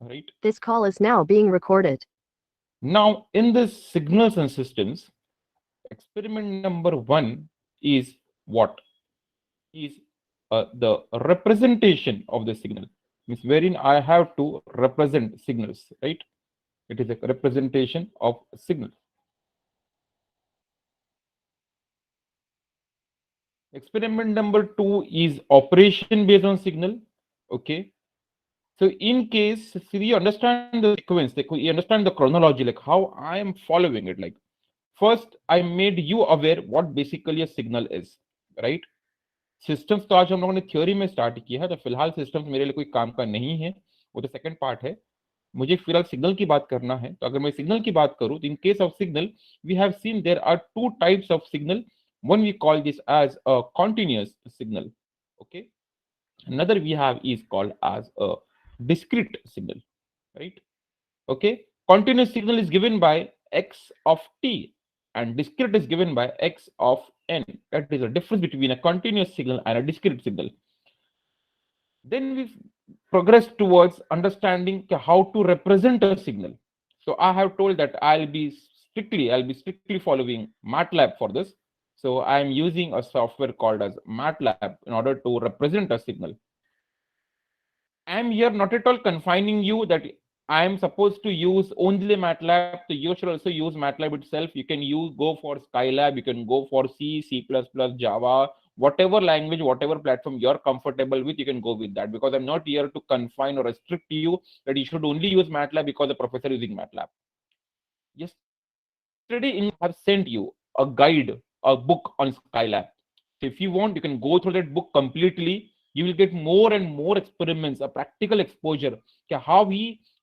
right? This call is now being recorded. Now, in this signals and systems, experiment number one is what? Is the representation of the signal, means wherein I have to represent signals, right? It is a representation of signal. Experiment number two is operation based on signal. Okay. So in case, see, we understand the sequence, like we understand the chronology, like how I am following it. Like first, I made you aware what basically a signal is, right? Systems तो आज हम लोगों ने theory में start किया है, तो फिलहाल सिस्टम्स मेरे लिए कोई काम का नहीं है, वो तो सेकंड पार्ट है। मुझे फिलहाल सिग्नल की बात करना है, तो अगर मैं सिग्नल की बात करूं, तो in case of signal we have seen there are two types of signal. One we call this as a continuous signal. Okay. Another we have is called as a discrete signal. Right. Okay. Continuous signal is given by x of t, and discrete is given by x of n. That is a difference between a continuous signal and a discrete signal. Then we progress towards understanding how to represent a signal. So I have told that I'll be strictly following MATLAB for this. So I am using a software called as MATLAB in order to represent a signal. I am here not at all confining you that I am supposed to use only MATLAB. So you should also use MATLAB itself. You can go for Skylab, you can go for C, C++, Java, whatever language, whatever platform you're comfortable with, you can go with that. Because I'm not here to confine or restrict you that you should only use MATLAB because the professor is using MATLAB. Yesterday in have sent you a guide, a book on Skylab. So if you want, you can go through that book completely. You will get more and more experiments, a practical exposure. How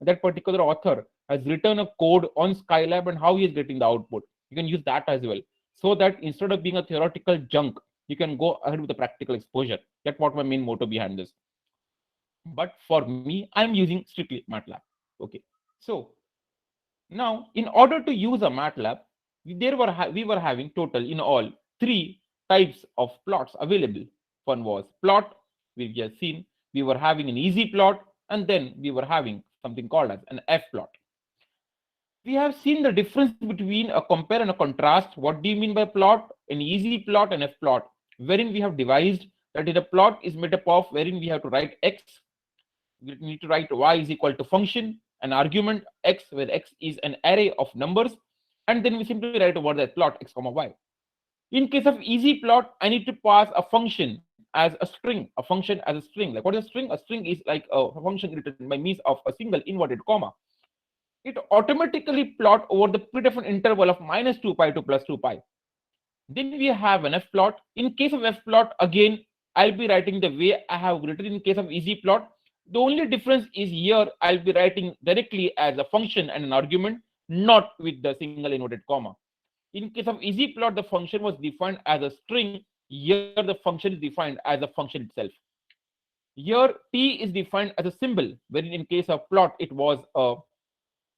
that particular author, has written a code on Skylab and how he is getting the output. You can use that as well. So that instead of being a theoretical junk, you can go ahead with the practical exposure. That's what my main motto behind this. But for me, I'm using strictly MATLAB. Okay. So now, in order to use a MATLAB, we were having total in all three types of plots available. One was plot, we just seen. We were having an easy plot, and then we were having something called as an F plot. We have seen the difference between a compare and a contrast. What do you mean by plot? An easy plot and F plot, wherein we have devised that in a plot is made up of wherein we have to write x, we need to write y is equal to function, an argument x, where x is an array of numbers, and then we simply write over that plot x comma y. In case of easy plot, I need to pass a function as a string, a function as a string. Like what is a string? A string is like a function written by means of a single inverted comma. It automatically plot over the predefined interval of minus 2 pi to plus 2 pi. Then we have an f plot. In case of f plot, again, I'll be writing the way I have written in case of easy plot. The only difference is here I'll be writing directly as a function and an argument, not with the single inverted comma. In case of easy plot, the function was defined as a string. Here the function is defined as a function itself. Here t is defined as a symbol, wherein in case of plot it was a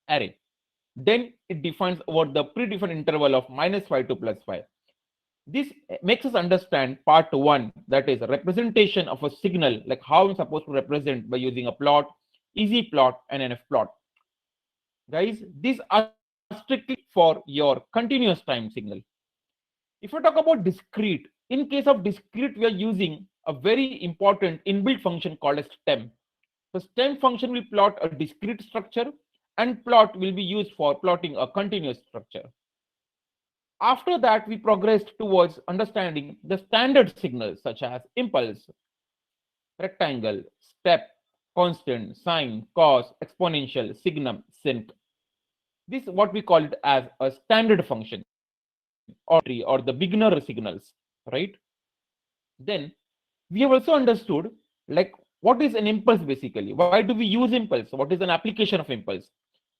array. Then it defines over the predefined interval of minus 5 to plus 5. This makes us understand part one, that is a representation of a signal, like how I'm supposed to represent by using a plot, easy plot, and an F plot. Guys, these are strictly for your continuous time signal. If I talk about discrete, in case of discrete, we are using a very important inbuilt function called as stem. The stem function will plot a discrete structure, and plot will be used for plotting a continuous structure. After that, we progressed towards understanding the standard signals such as impulse, rectangle, step, constant, sine, cos, exponential, signum, sync. This is what we call it as a standard function or the beginner signals, right? Then we have also understood like what is an impulse basically. Why do we use impulse? What is an application of impulse?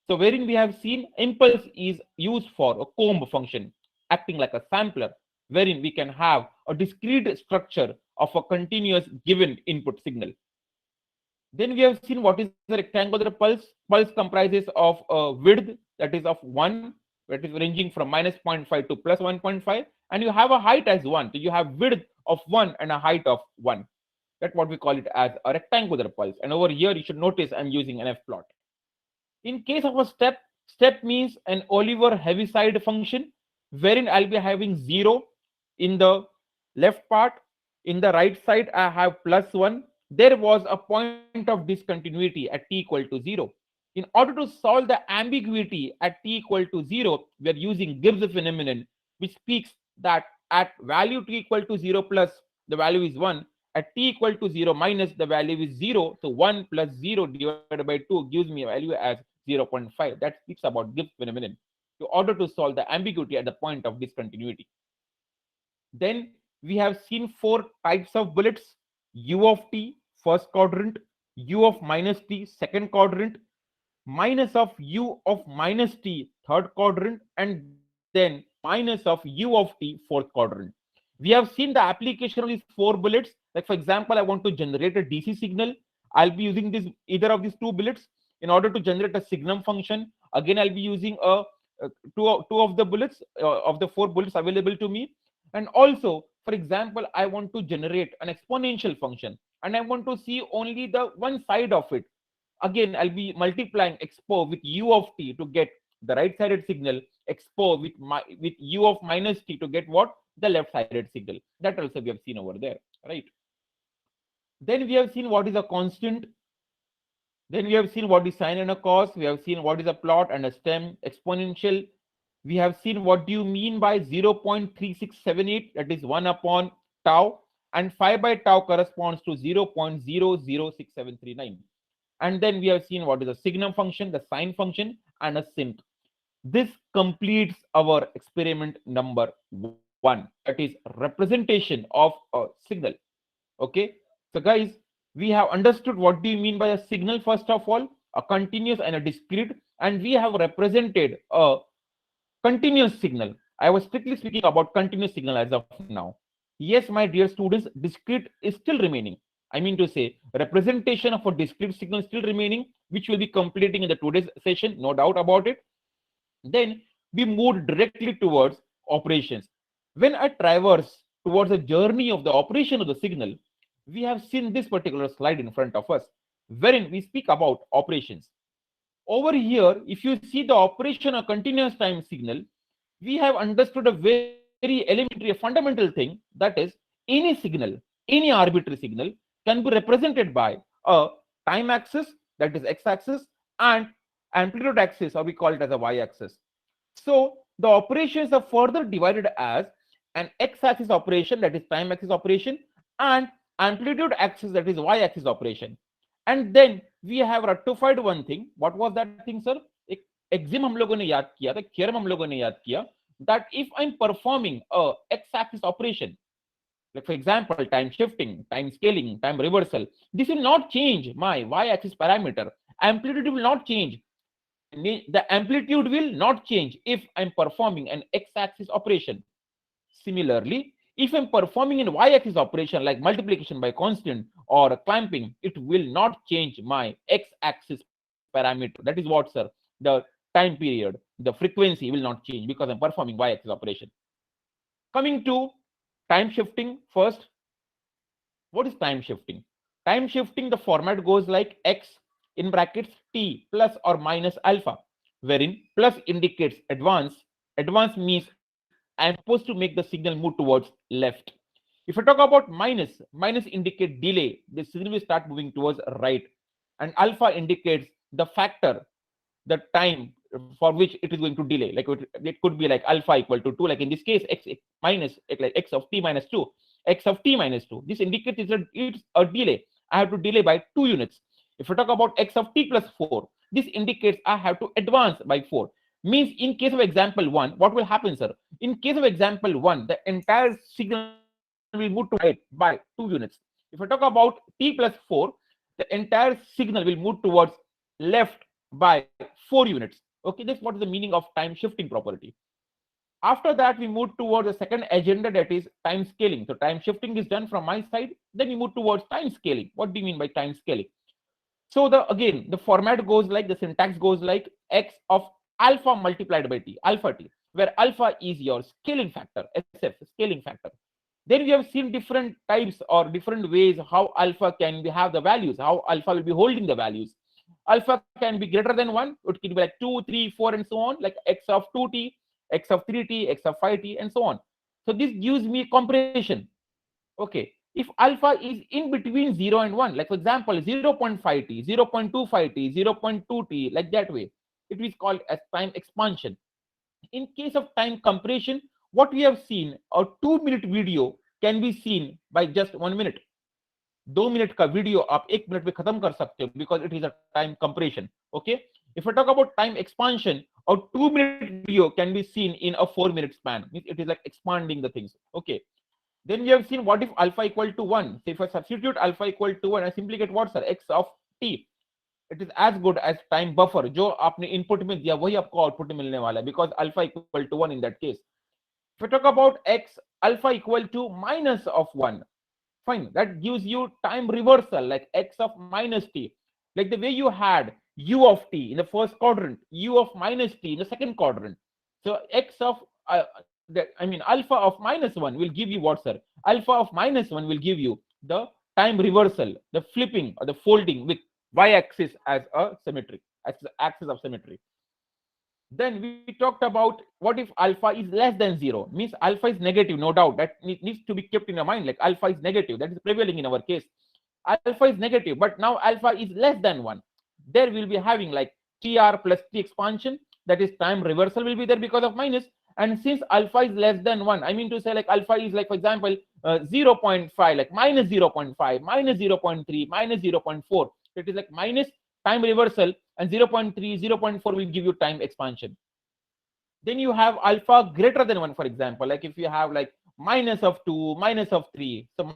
So wherein we have seen impulse is used for a comb function, acting like a sampler, wherein we can have a discrete structure of a continuous given input signal. Then we have seen what is the rectangular pulse. Pulse comprises of a width that is of 1, that is ranging from minus 0.5 to plus 1.5, and you have a height as 1. So you have width of 1 and a height of 1. That's what we call it as a rectangular pulse. And over here, you should notice I'm using an F plot. In case of a step means an Oliver Heaviside function, wherein I'll be having 0 in the left part. In the right side, I have +1. There was a point of discontinuity at t equal to 0. In order to solve the ambiguity at t equal to 0, we are using Gibbs phenomenon, which speaks that at value t equal to 0 plus the value is 1, at t equal to 0 minus the value is 0, so 1 plus 0 divided by 2 gives me a value as 0.5. That speaks about Gibbs phenomenon in order to solve the ambiguity at the point of discontinuity. Then we have seen 4 types of bullets: u of t first quadrant, u of minus t second quadrant, minus of u of minus t third quadrant, and then minus of u of t fourth quadrant. We have seen the application of these 4 bullets. Like for example, I want to generate a DC signal. I'll be using this either of these 2 bullets in order to generate a signum function. Again, I'll be using two of the bullets of the 4 bullets available to me. And also, for example, I want to generate an exponential function and I want to see only the one side of it. Again, I'll be multiplying expo with u of t to get the right sided signal, expo with u of minus t to get what? The left sided signal. That also we have seen over there, right? Then we have seen what is a constant. Then we have seen what is sine and a cos. We have seen what is a plot and a stem, exponential. We have seen what do you mean by 0.3678, that is 1 upon tau, and 5 by tau corresponds to 0.006739. And then we have seen what is a signum function, the sine function, and a sync. This completes our experiment number 1, that is representation of a signal. Okay, so guys, we have understood what do you mean by a signal. First of all, a continuous and a discrete, and we have represented a continuous signal. I was strictly speaking about continuous signal as of now. Yes, my dear students, discrete is still remaining. I mean to say, representation of a discrete signal is still remaining, which will be completing in the today's session, no doubt about it. Then we moved directly towards operations. When I traverse towards a journey of the operation of the signal, we have seen this particular slide in front of us, wherein we speak about operations. Over here, if you see the operation of continuous time signal, we have understood a very elementary, fundamental thing, that is any signal, any arbitrary signal can be represented by a time axis, that is x-axis, and amplitude axis, or we call it as a y-axis. So the operations are further divided as an x-axis operation, that is time axis operation, and amplitude axis, that is y-axis operation. And then we have rectified one thing. What was that thing, sir? Exim हम लोगों ने याद किया था, theorem हम लोगों ने याद किया, that if I'm performing a x-axis operation, like for example, time shifting, time scaling, time reversal, this will not change my y-axis parameter. Amplitude will not change. The amplitude will not change if I'm performing an x-axis operation. Similarly, if I'm performing an y-axis operation like multiplication by constant or clamping, it will not change my x-axis parameter. That is what, sir? The time period, the frequency will not change because I'm performing y-axis operation. Coming to time shifting first. What is time shifting? Time shifting, the format goes like x in brackets t plus or minus alpha, wherein plus indicates advance. Advance means I'm supposed to make the signal move towards left. If I talk about minus, minus indicate delay. The signal will start moving towards right. And alpha indicates the factor, the time for which it is going to delay. Like it could be like alpha equal to 2. Like in this case, x minus, like x of t minus 2. X of t minus 2. This indicates it's a delay. I have to delay by 2 units. If I talk about x of t plus 4, this indicates I have to advance by 4. Means in case of example 1, what will happen, sir? In case of example 1, the entire signal will move to right by 2 units. If I talk about t plus 4, the entire signal will move towards left by 4 units. Okay, that's what is the meaning of time shifting property. After that, we move towards the second agenda, that is time scaling. So time shifting is done from my side. Then we move towards time scaling. What do you mean by time scaling? So again, the format goes like, the syntax goes like x of alpha multiplied by t, alpha t, where alpha is your scaling factor, SF, scaling factor. Then we have seen different types or different ways how alpha can have the values, how alpha will be holding the values. Alpha can be greater than 1. It can be like 2, 3, 4, and so on, like x of 2t, x of 3t, x of 5t, and so on. So this gives me compression. Okay. If alpha is in between 0 and 1, like for example, 0.5t, 0.25t, 0.2t, like that way, it is called as time expansion. In case of time compression, what we have seen, a 2-minute video can be seen by just 1 minute. 2 minute का video आप 1 minute में खत्म कर सकते हो because it is a time compression. Okay. If I talk about time expansion, a 2-minute video can be seen in a 4-minute span. It is like expanding the things. Okay. Then we have seen what if alpha equal to 1. So if I substitute alpha equal to 1, I simply get what, sir? X of t. It is as good as time buffer. जो आपने input में दिया वही आपको output में मिलने वाला है because alpha equal to 1 in that case. If I talk about x, alpha equal to minus of 1. Fine, that gives you time reversal, like x of minus t. Like the way you had u of t in the first quadrant, u of minus t in the second quadrant. So x of alpha of minus 1 will give you what, sir? Alpha of minus 1 will give you the time reversal, the flipping or the folding with y-axis as a symmetry, as the axis of symmetry. Then we talked about what if alpha is less than 0, means alpha is negative, no doubt. That needs to be kept in your mind, like alpha is negative. That is prevailing in our case. Alpha is negative, but now alpha is less than 1. There we'll be having like tr plus t expansion, that is time reversal will be there because of minus. And since alpha is less than 1, I mean to say like alpha is like, for example, 0.5, like minus 0.5, minus 0.3, minus 0.4. It is like minus time reversal, and 0.3, 0.4 will give you time expansion. Then you have alpha greater than 1, for example, like if you have like minus of 2, minus of 3. So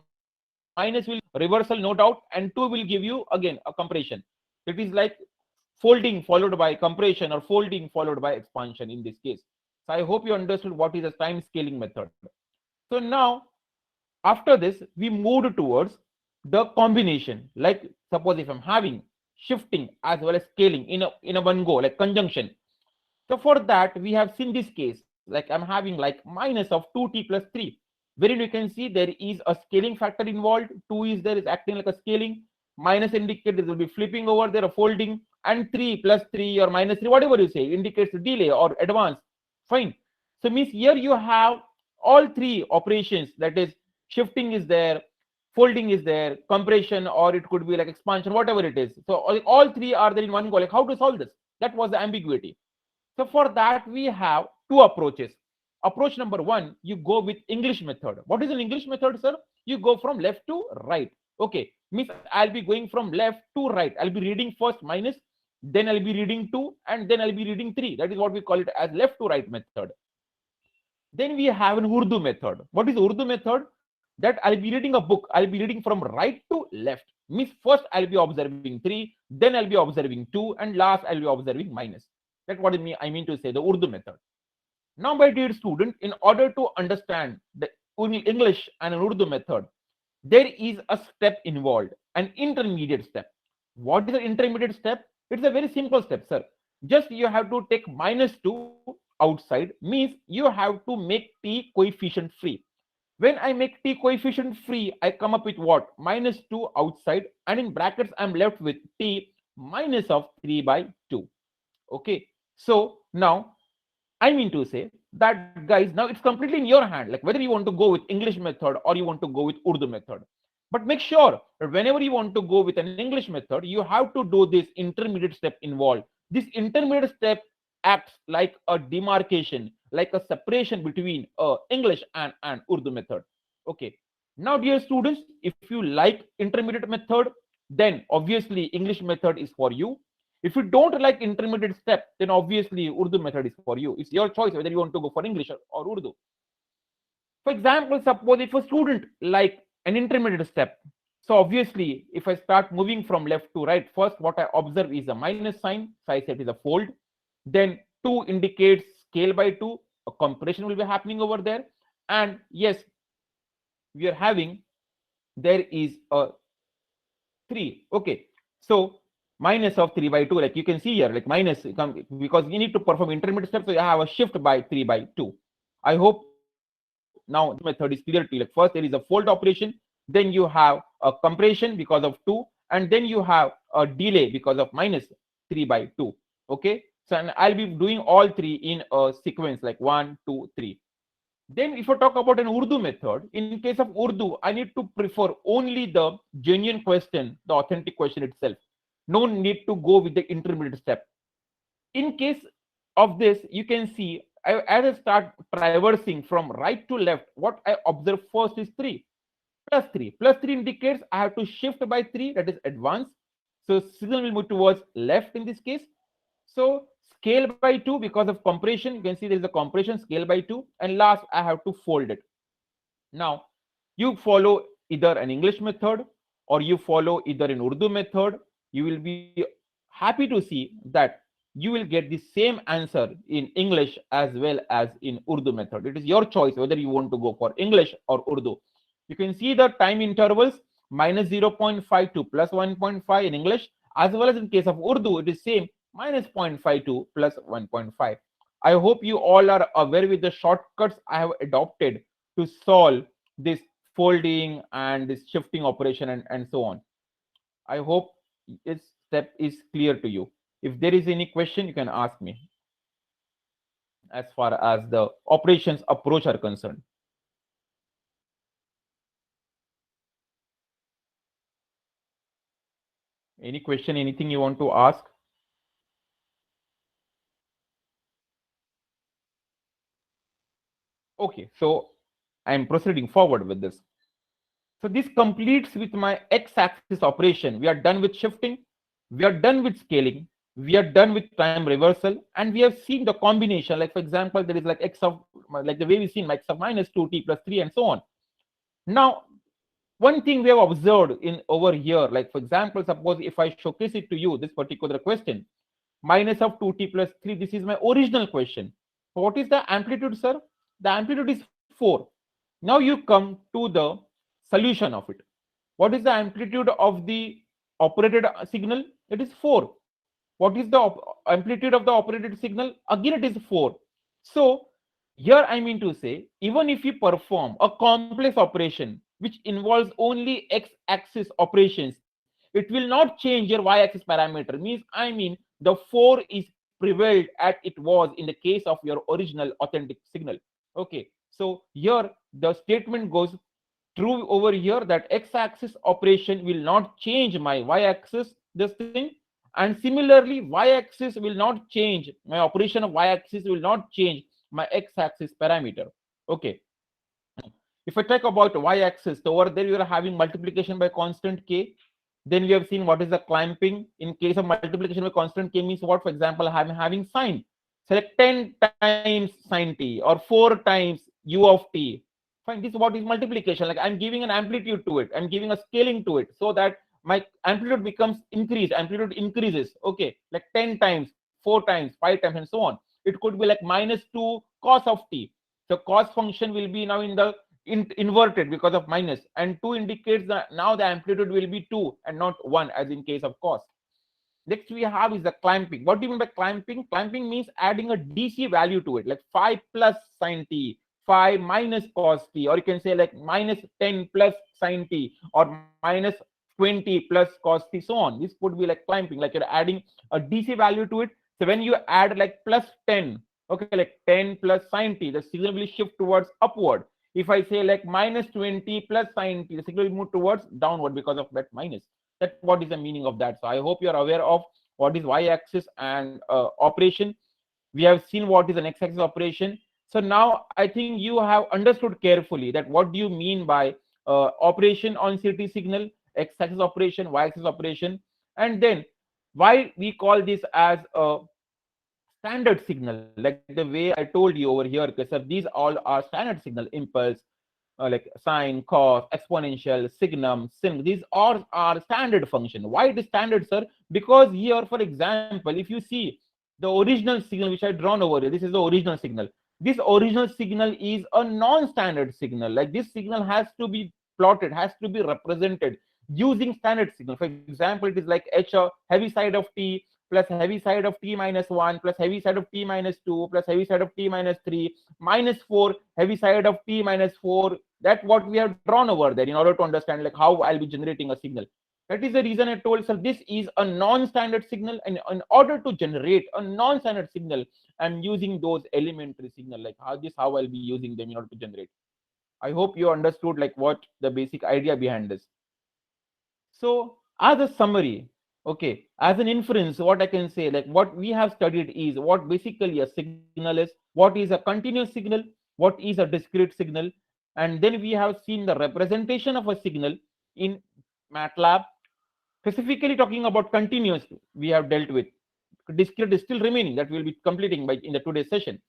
minus will reversal, no doubt, and 2 will give you again a compression. It is like folding followed by compression or folding followed by expansion in this case. So I hope you understood what is a time scaling method. So now, after this, we moved towards the combination. Like suppose if I'm having shifting as well as scaling in a one go, like conjunction. So for that, we have seen this case, like I'm having like minus of 2t plus 3, wherein you can see there is a scaling factor involved. 2 is there, is acting like a scaling. Minus indicates it will be flipping over there, a folding, and 3 plus 3 or minus 3, whatever you say, indicates delay or advance. Fine. So means here you have all 3 operations, that is shifting is there, folding is there, compression, or it could be like expansion, whatever it is. So all 3 are there in one go. Like how to solve this? That was the ambiguity. So for that, we have 2 approaches. Approach number 1, you go with English method. What is an English method, sir? You go from left to right. Okay, means I'll be going from left to right. I'll be reading first minus, then I'll be reading 2, and then I'll be reading 3. That is what we call it as left to right method. Then we have an Urdu method. What is Urdu method? That I'll be reading a book. I'll be reading from right to left. Means first I'll be observing 3, then I'll be observing 2, and last I'll be observing minus. That's what I mean to say, the Urdu method. Now, my dear student, in order to understand the English and an Urdu method, there is a step involved, an intermediate step. What is the intermediate step? It's a very simple step, sir. Just you have to take minus 2 outside, means you have to make t coefficient free. When I make t coefficient free, I come up with what? Minus 2 outside, and in brackets, I'm left with t minus of 3 by 2. Okay. So now, I mean to say that, guys, now it's completely in your hand, like whether you want to go with English method or you want to go with Urdu method. But make sure that whenever you want to go with an English method, you have to do this intermediate step involved. This intermediate step acts like a demarcation, like a separation between English and Urdu method. Okay. Now, dear students, if you like intermediate method, then obviously English method is for you. If you don't like intermediate step, then obviously Urdu method is for you. It's your choice whether you want to go for English or Urdu. For example, suppose if a student like an intermediate step, so obviously if I start moving from left to right, first what I observe is a minus sign, so I said is a fold. Then 2 indicates scale by 2, a compression will be happening over there. And yes, we are having, there is a 3. Okay, so minus of 3 by 2, like you can see here, like minus, because you need to perform intermediate steps, so you have a shift by 3 by 2. I hope now the method is clear to you. Like first there is a fold operation, then you have a compression because of 2, and then you have a delay because of -3/2. Okay, so and I'll be doing all three in a sequence like 1, 2, 3. Then if I talk about an Urdu method, in case of Urdu, I need to prefer only the genuine question, the authentic question itself. No need to go with the intermediate step. In case of this, you can see as I start traversing from right to left, what I observe first is 3 plus 3. Plus 3 indicates I have to shift by 3, that is advance. So signal will move towards left in this case. So scale by 2 because of compression. You can see there is a compression, scale by 2. And last, I have to fold it. Now, you follow either an English method or you follow either an Urdu method. You will be happy to see that you will get the same answer in English as well as in Urdu method. It is your choice whether you want to go for English or Urdu. You can see the time intervals -0.5 to +1.5 in English, as well as in case of Urdu, it is same -0.5 to +1.5. I hope you all are aware with the shortcuts I have adopted to solve this folding and this shifting operation and so on. I hope this step is clear to you. If there is any question, you can ask me as far as the operations approach are concerned. Any question, anything you want to ask? Okay, so I'm proceeding forward with this. So this completes with my x-axis operation. We are done with shifting, we are done with scaling, we are done with time reversal, and we have seen the combination. Like for example, there is like x of, like the way we've seen x of -2t plus 3 and so on. Now, one thing we have observed in over here, like for example, suppose if I showcase it to you, this particular question, minus of 2t plus 3, this is my original question. What is the amplitude, sir? The amplitude is 4. Now you come to the solution of it. What is the amplitude of the operated signal? It is 4. What is the amplitude of the operated signal? Again, it is 4. So here I mean to say, even if you perform a complex operation which involves only x-axis operations, it will not change your y-axis parameter. Means I mean the 4 is prevailed as it was in the case of your original authentic signal. Okay, so here the statement goes true over here that x-axis operation will not change my y-axis, this thing, and similarly y-axis will not change, my operation of y-axis will not change my x-axis parameter. Okay, if I talk about y-axis, so over there you are having multiplication by constant k. Then we have seen what is the clamping. In case of multiplication by constant k means what? For example, I'm having sine. Select 10 times sine t or 4 times u of t. Fine, this is what is multiplication. Like I'm giving an amplitude to it, I'm giving a scaling to it, so that my amplitude becomes increased, amplitude increases. Okay, like 10 times, 4 times, 5 times, and so on. It could be like -2 cos of t. So cos function will be now in the inverted because of minus, and 2 indicates that now the amplitude will be 2 and not 1 as in case of cos. Next we have is the clamping. What do you mean by clamping? Clamping means adding a DC value to it, like 5 plus sine t, 5 minus cos t, or you can say like -10 plus sine t, or -20 plus cos t, so on. This could be like clamping, like you're adding a DC value to it. So when you add like +10, okay, like 10 plus sine t, the signal will shift towards upward. If I say like -20 plus sine t, the signal will move towards downward because of that minus. That's what is the meaning of that. So I hope you're aware of what is y-axis and operation. We have seen what is an x-axis operation. So now I think you have understood carefully that what do you mean by operation on CT signal, x-axis operation, y-axis operation, and then why we call this as a standard signal, like the way I told you over here, because these all are standard signal: impulse, like sine, cos, exponential, signum, sin. These all are standard function. Why it is standard, sir? Because here, for example, if you see the original signal which I drawn over here, this is the original signal. This original signal is a non-standard signal. Like this signal has to be plotted, has to be represented using standard signal. For example, it is like h, heavy side of t plus heavy side of t minus 1 plus heavy side of t minus 2 plus heavy side of t minus 3 minus 4 heavy side of t minus 4. That's what we have drawn over there in order to understand like how I'll be generating a signal. That is the reason I told, sir, this is a non-standard signal, and in order to generate a non-standard signal, I'm using those elementary signal, like how I'll be using them in order to generate. I hope you understood like what the basic idea behind this. So as a summary, okay, as an inference, what I can say, like what we have studied is what basically a signal is, what is a continuous signal, what is a discrete signal, and then we have seen the representation of a signal in MATLAB. Specifically talking about continuous, we have dealt with. Discrete is still remaining, that we'll be completing by in the today's session.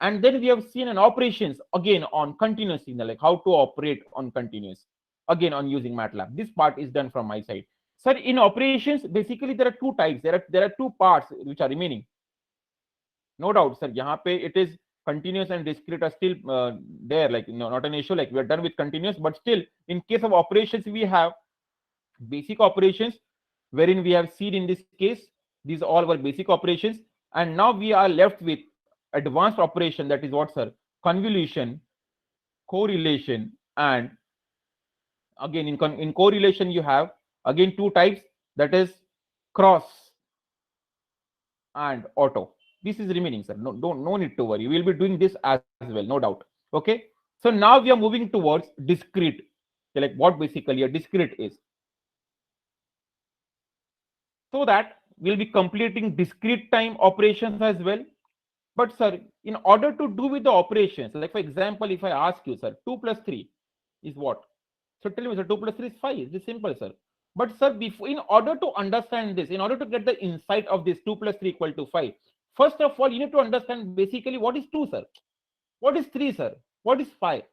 And then we have seen an operations again on continuous signal, like how to operate on continuous, again on using MATLAB. This part is done from my side. Sir, in operations, basically there are two types. There are two parts which are remaining. No doubt, sir. Yahan pe it is continuous and discrete are still there, like not an issue. Like we are done with continuous, but still, in case of operations, we have basic operations, wherein we have seen in this case, these all were basic operations, and now we are left with advanced operation. That is what, sir? Convolution, correlation, and again in correlation you have again two types, that is cross and auto. This is remaining, sir. No need to worry. We'll be doing this as well, no doubt. Okay. So now we are moving towards discrete. Okay, like what basically a discrete is. So that we'll be completing discrete time operations as well. But sir, in order to do with the operations, like for example, if I ask you, sir, 2 plus 3 is what? So tell me, sir, 2 plus 3 is 5. It's simple, sir. But sir, before, in order to understand this, in order to get the insight of this 2 plus 3 equal to 5, first of all, you need to understand basically what is 2, sir? What is 3, sir? What is 5?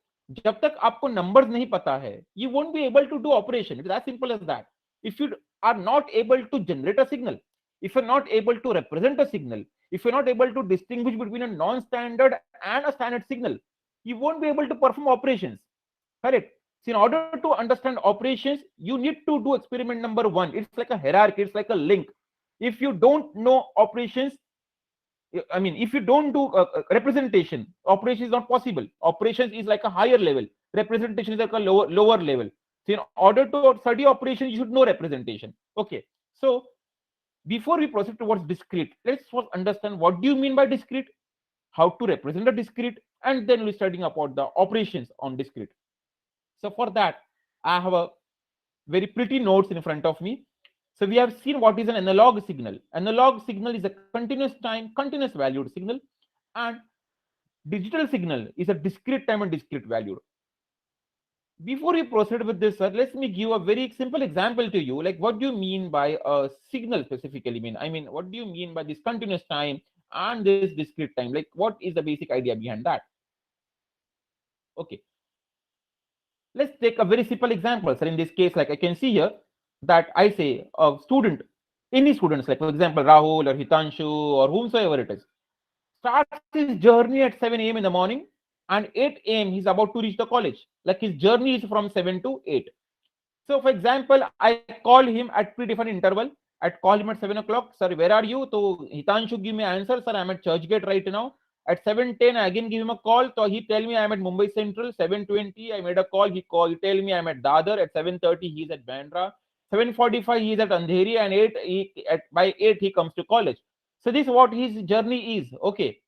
जब तक आपको numbers नहीं पता है, you won't be able to do operation. It's as simple as that. If you are not able to generate a signal, if you're not able to represent a signal, if you're not able to distinguish between a non-standard and a standard signal, you won't be able to perform operations. Correct? So in order to understand operations, you need to do experiment number 1. It's like a hierarchy, it's like a link. If you don't know operations, I mean, if you don't do representation, operation is not possible. Operations is like a higher level. Representation is like a lower level. So in order to study operations, you should know representation. Okay. So before we proceed towards discrete, let's first understand what do you mean by discrete, how to represent a discrete, and then we're studying about the operations on discrete. So for that, I have a very pretty notes in front of me. So we have seen what is an analog signal. Analog signal is a continuous time, continuous valued signal, and digital signal is a discrete time and discrete valued. Before we proceed with this, sir, let me give a very simple example to you. Like, what do you mean by a signal specifically? I mean, what do you mean by this continuous time and this discrete time? Like, what is the basic idea behind that? Okay. Let's take a very simple example, sir. In this case, like I can see here that I say a student, any students, like for example, Rahul or Hitanshu or whomsoever it is, starts his journey at 7 a.m. in the morning, and 8 a.m. he's about to reach the college. Like his journey is from 7 to 8. So for example, I call him at pre-defined interval. I call him at 7 o'clock. Sir, where are you? So Hitanshu give me answer. Sir, I'm at Churchgate right now. At 7:10, I again give him a call. So he tell me I'm at Mumbai Central. 7:20, I made a call. He tell me I'm at Dadar. At 7:30, he's at Bandra. 7:45, he's at Andheri, and by 8 he comes to college. So this is what his journey is. Okay.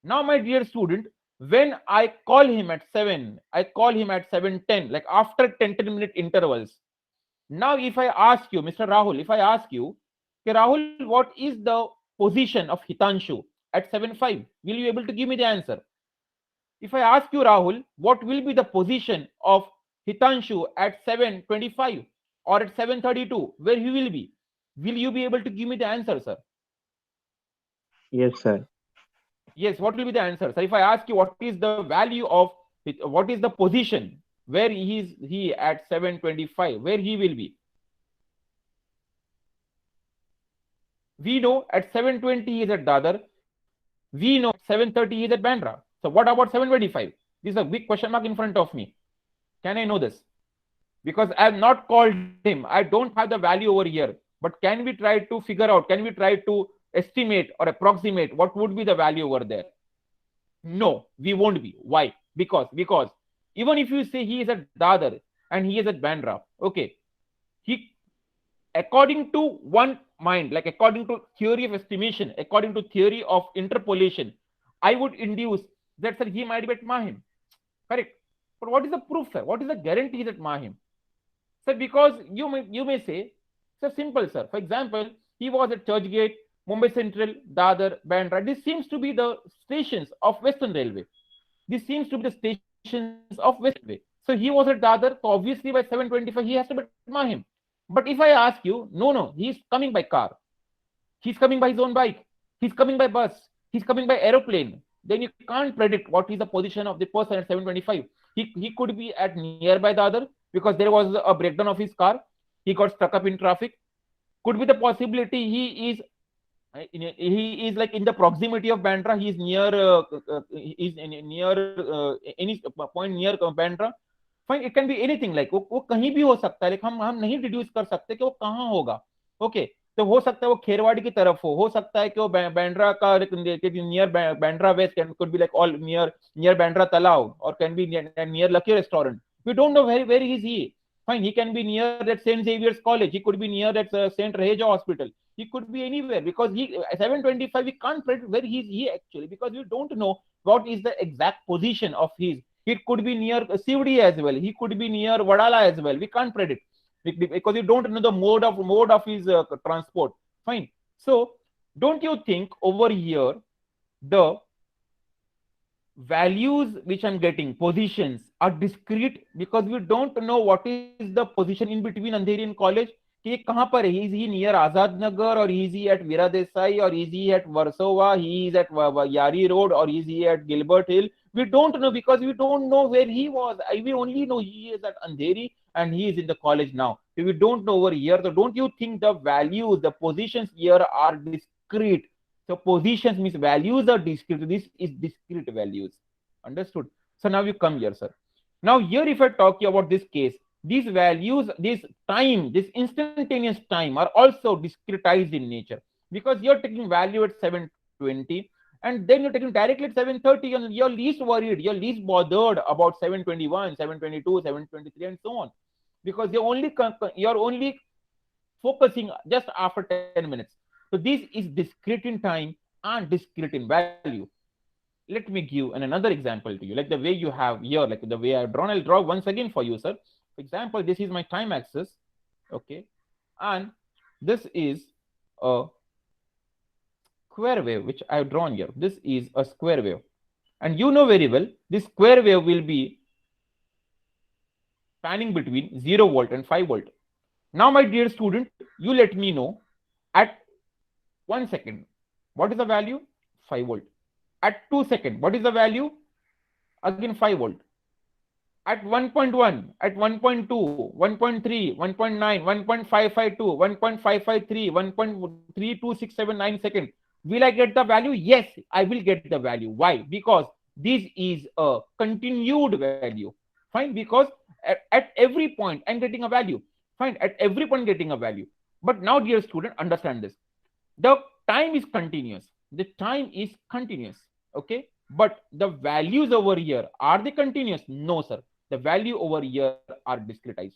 Now, my dear student, when I call him at 7, I call him at 7:10, like after 10-minute intervals. Now, if I ask you, Mr. Rahul, if I ask you, okay, Rahul, what is the position of Hitanshu at 7:05? Will you able to give me the answer? If I ask you, Rahul, what will be the position of Hitanshu at 7:25 or at 7:32? Where he will be? Will you be able to give me the answer, sir? Yes, sir. Yes, what will be the answer? So if I ask you what is the value of what is the position where he at 7:25, where he will be? We know at 7:20 he is at Dadar. We know 7:30 he is at Bandra. So what about 7:25? This is a big question mark in front of me. Can I know this? Because I have not called him. I don't have the value over here. But can we try to figure out? Can we try to estimate or approximate what would be the value over there? No, we won't be. Why? Because even if you say he is at Dadar and he is at Bandra, okay, according to one mind, like according to theory of estimation, according to theory of interpolation, I would induce that sir he might be at Mahim. Correct. But what is the proof, sir? What is the guarantee that Mahim? Sir, because you may say, sir, simple, sir. For example, he was at Churchgate, Mumbai Central, Dadar, Bandra. This seems to be the stations of Western Railway. This seems to be the stations of Western Railway. So he was at Dadar. So obviously by 7:25 he has to be at Mahim. But if I ask you, no, he's coming by car. He's coming by his own bike. He's coming by bus. He's coming by aeroplane. Then you can't predict what is the position of the person at 7:25. He could be at nearby the other because there was a breakdown of his car. He got stuck up in traffic. Could be the possibility he is like in the proximity of Bandra. He is near any point near Bandra. Fine, it can be anything. Like वो कहीं भी हो सकता है. Like हम नहीं deduce कर सकते कि वो कहाँ होगा. Okay. तो हो सकता है वो खेरवाड़ी की तरफ हो सकता है कि वो बैंड्रा का near Bandra west could be like all near Bandra Talao or can be near Lucky Restaurant. We don't know where is he. Fine, he can be near that St. Xavier's College. He could be near that St. Raheja Hospital. He could be anywhere because he 7:25 we can't predict where he is actually because we don't know what is the exact position of his. It could be near Sivdi as well. He could be near Vadala as well. We can't predict because you don't know the mode of his transport. Fine. So don't you think over here the values which I'm getting, positions, are discrete because we don't know what is the position in between Andheri and College. कि कहाँ पर है? Is he near Azad Nagar or is he at Veera Desai or is he at Warsaw? He is at Yari Road or is he at Gilbert Hill? We don't know because we don't know where he was. We only know he is at Andheri and he is in the college now. So we don't know over here. So don't you think the values, the positions here are discrete? So positions means values are discrete. This is discrete values. Understood? So now you come here, sir. Now here if I talk to you about this case, these values, this time, this instantaneous time are also discretized in nature because you're taking value at 7:20 and then you're taking directly at 7:30 and you're least worried, you're least bothered about 7:21, 7:22, 7:23 and so on because you're only focusing just after 10 minutes. So this is discrete in time and discrete in value. Let me give another example to you, like the way you have here, like the way I've drawn. I'll draw once again for you, sir. For example, this is my time axis, okay, and this is a square wave which I've drawn here. This is a square wave, and you know very well this square wave will be spanning between 0 volt and 5 volt. Now, my dear student, you let me know at 1 second what is the value? 5 volt. At 2 seconds, what is the value? Again 5 volt. At 1.1, at 1.2, 1.3, 1.9, 1.552, 1.553, 1.32679 seconds. Will I get the value? Yes, I will get the value. Why? Because this is a continued value. Fine, because at every point I'm getting a value. Fine, at every point getting a value. But now, dear student, understand this. The time is continuous. The time is continuous. Okay, but the values over here, are they continuous? No, sir. The value over here are discretized.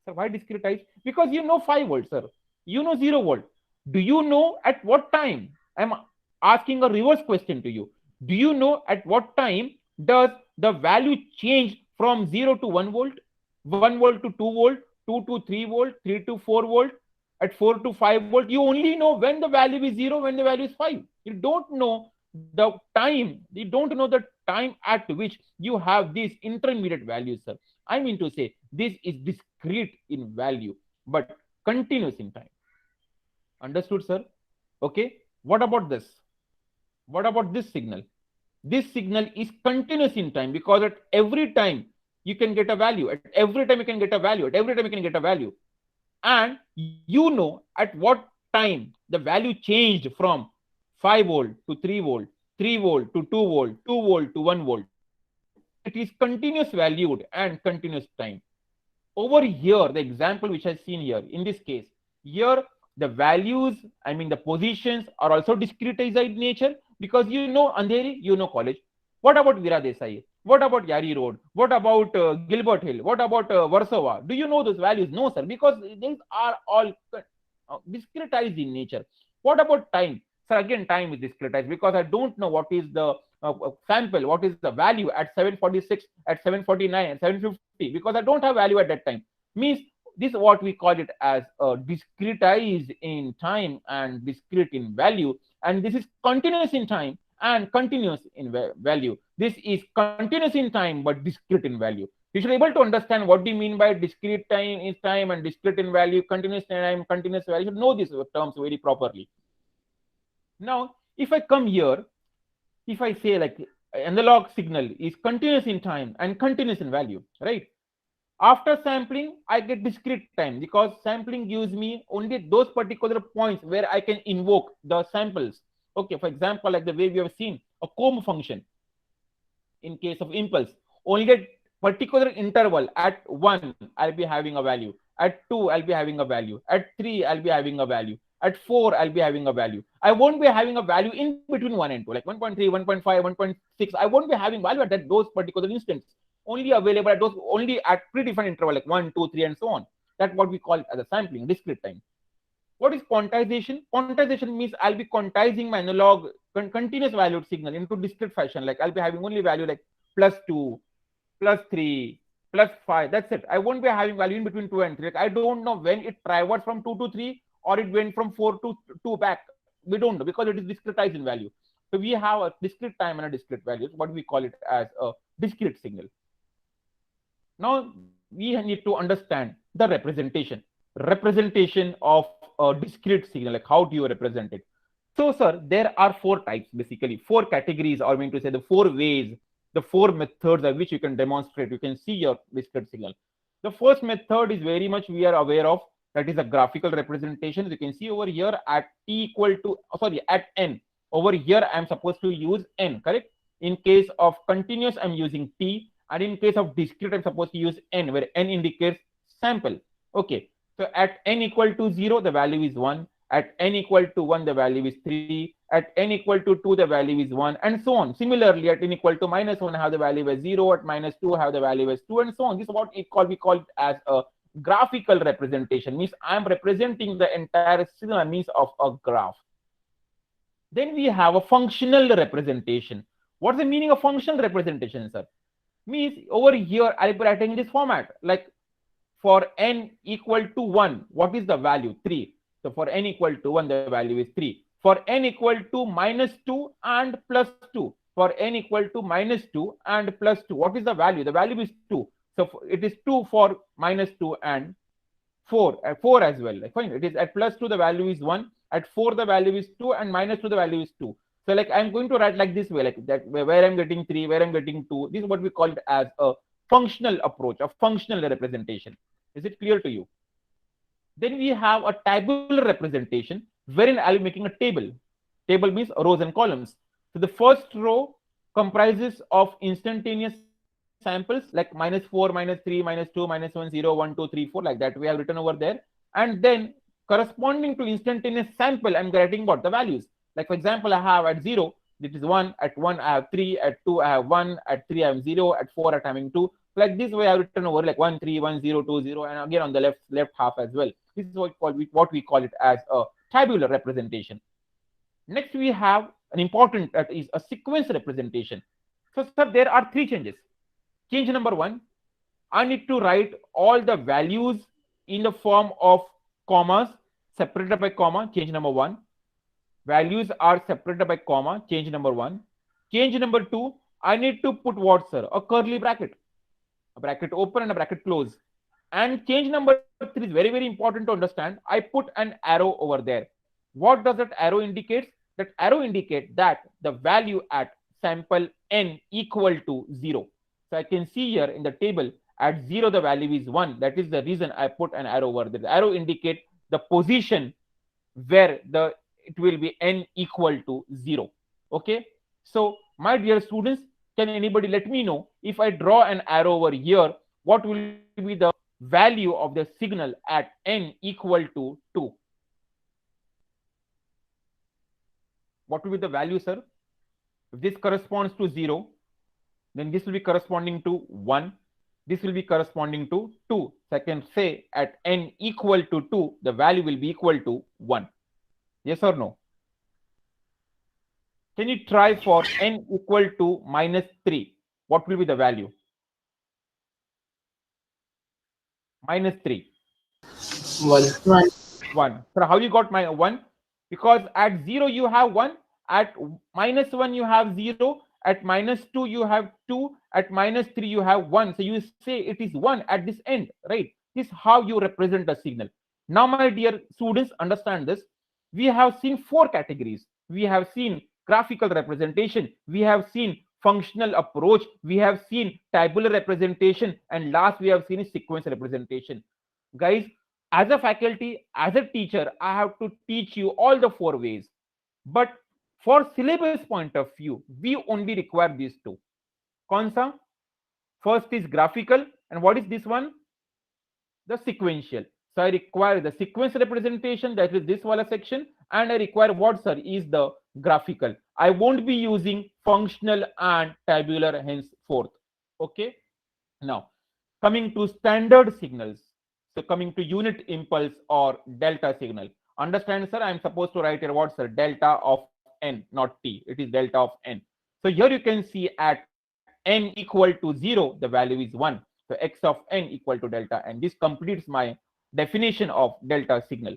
Sir, why discretized? Because you know 5 volts, sir. You know 0 volt. Do you know at what time? I'm asking a reverse question to you. Do you know at what time does the value change from 0 to 1 volt, 1 volt to 2 volt, 2 to 3 volt, 3 to 4 volt, at 4 to 5 volt? You only know when the value is 0, when the value is 5. You don't know the time. You don't know the time at which you have these intermediate values, sir. I mean to say this is discrete in value but continuous in time. Understood, sir? Okay, what about this? What about this signal? This signal is continuous in time because at every time you can get a value, at every time you can get a value, at every time you can get a value, and you know at what time the value changed from 5 volt to 3 volt, 3 volt to 2 volt, 2 volt to 1 volt. It is continuous valued and continuous time. Over here, the example which I've seen here, in this case, here the values, I mean the positions are also discretized in nature because you know Andheri, you know college. What about Veera Desai? What about Yari Road? What about Gilbert Hill? What about Warsaw? Do you know those values? No, sir, because these are all discretized in nature. What about time? So again, time is discretized because I don't know what is the sample, what is the value at 746, at 749, at 750, because I don't have value at that time. Means this is what we call it as discretized in time and discrete in value, and this is continuous in time and continuous in value. This is continuous in time but discrete in value. You should be able to understand what do you mean by discrete time is time and discrete in value, continuous time, continuous value. You should know these terms very properly. Now, if I come here, if I say like analog signal is continuous in time and continuous in value, right? After sampling, I get discrete time because sampling gives me only those particular points where I can invoke the samples. Okay, for example, like the way we have seen a comb function in case of impulse, only at particular interval at 1, I'll be having a value. At 2, I'll be having a value. At 3, I'll be having a value. At 4, I'll be having a value. I won't be having a value in between 1 and 2, like 1.3, 1.5, 1.6. I won't be having value at those particular instants. Only available at those, only at predefined interval, like 1, 2, 3, and so on. That's what we call it as a sampling, discrete time. What is quantization? Quantization means I'll be quantizing my analog continuous valued signal into discrete fashion. Like I'll be having only value like +2, +3, +5. That's it. I won't be having value in between 2 and 3. Like I don't know when it traversed from 2 to 3 or it went from 4 to 2 back. We don't know because it is discretized in value. So we have a discrete time and a discrete value. What we call it as a discrete signal. Now we need to understand the representation of a discrete signal. Like how do you represent it? So, sir, there are 4 types, basically 4 categories, or I mean to say the 4 ways, the 4 methods by which you can demonstrate, you can see your discrete signal. The first method is very much we are aware of, that is a graphical representation. You can see over here at t equal to, at n. Over here, I'm supposed to use n, correct? In case of continuous, I'm using t, and in case of discrete, I'm supposed to use n, where n indicates sample. Okay, so at n equal to 0, the value is 1. At n equal to 1, the value is 3. At n equal to 2, the value is 1, and so on. Similarly, at n equal to -1, I have the value as 0. At -2, I have the value as 2, and so on. This is what we call it as a graphical representation. Means I'm representing the entire signal means of a graph. Then we have a functional representation. What's the meaning of functional representation, sir? Means over here, I'll be writing in this format. Like for n equal to 1, what is the value? 3. So for n equal to 1, the value is 3. For n equal to -2 and +2. For n equal to -2 and +2, what is the value? The value is 2. So it is 2 for -2 and 4. 4 as well. Like fine, it is at +2, the value is 1. At 4, the value is 2, and -2, the value is 2. So like I'm going to write like this way, like that, where I'm getting 3, where I'm getting 2. This is what we call it as a functional approach, a functional representation. Is it clear to you? Then we have a tabular representation, wherein I'll be making a table. Table means rows and columns. So the first row comprises of instantaneous samples like -4, -3, -2, -1, 0, 1, 2, 3, 4, like that we have written over there. And then corresponding to instantaneous sample, I'm writing what? The values. Like for example, I have at 0, this is 1. At 1, I have 3. At 2, I have 1. At 3, I have 0. At 4, I'm having 2. Like this way, I've written over like 1, 3, 1, 0, 2, 0, and again on the left half as well. This is what we call it as a tabular representation. Next, we have an important, that is a sequence representation. So, sir, there are 3 changes. Change number 1, I need to write all the values in the form of commas separated by comma. Change number 1. Values are separated by comma. Change number 1. Change number 2, I need to put what, sir? A curly bracket. A bracket open and a bracket close. And change number 3 is very, very important to understand. I put an arrow over there. What does that arrow indicate? That arrow indicates that the value at sample n equal to 0. So I can see here in the table at 0, the value is 1. That is the reason I put an arrow over there. The arrow indicates the position where it will be n equal to 0. Okay. So my dear students, can anybody let me know if I draw an arrow over here, what will be the value of the signal at n equal to 2? What will be the value, sir? If this corresponds to 0, then this will be corresponding to 1. This will be corresponding to 2. So I can say at n equal to 2, the value will be equal to 1. Yes or no? Can you try for n equal to -3? What will be the value? -3. 1. 1. So how you got my 1? Because at 0 you have 1, at -1 you have 0, at -2 you have 2, at -3 you have 1. So you say it is 1 at this end, right? This is how you represent the signal. Now, my dear students, understand this. We have seen 4 categories. We have seen graphical representation, we have seen functional approach, we have seen tabular representation, and last we have seen sequence representation. Guys, as a faculty, as a teacher, I have to teach you all the 4 ways. But for syllabus point of view, we only require these 2. Kaun First is graphical, and what is this one? The sequential. So I require the sequence representation, that is this wala section, and I require what, sir, is the graphical. I won't be using functional and tabular henceforth. Okay. Now, coming to standard signals. So coming to unit impulse or delta signal. Understand, sir, I'm supposed to write here what, sir? Delta of n, not t. It is delta of n. So here you can see at n equal to 0, the value is 1. So x of n equal to delta, and this completes my definition of delta signal.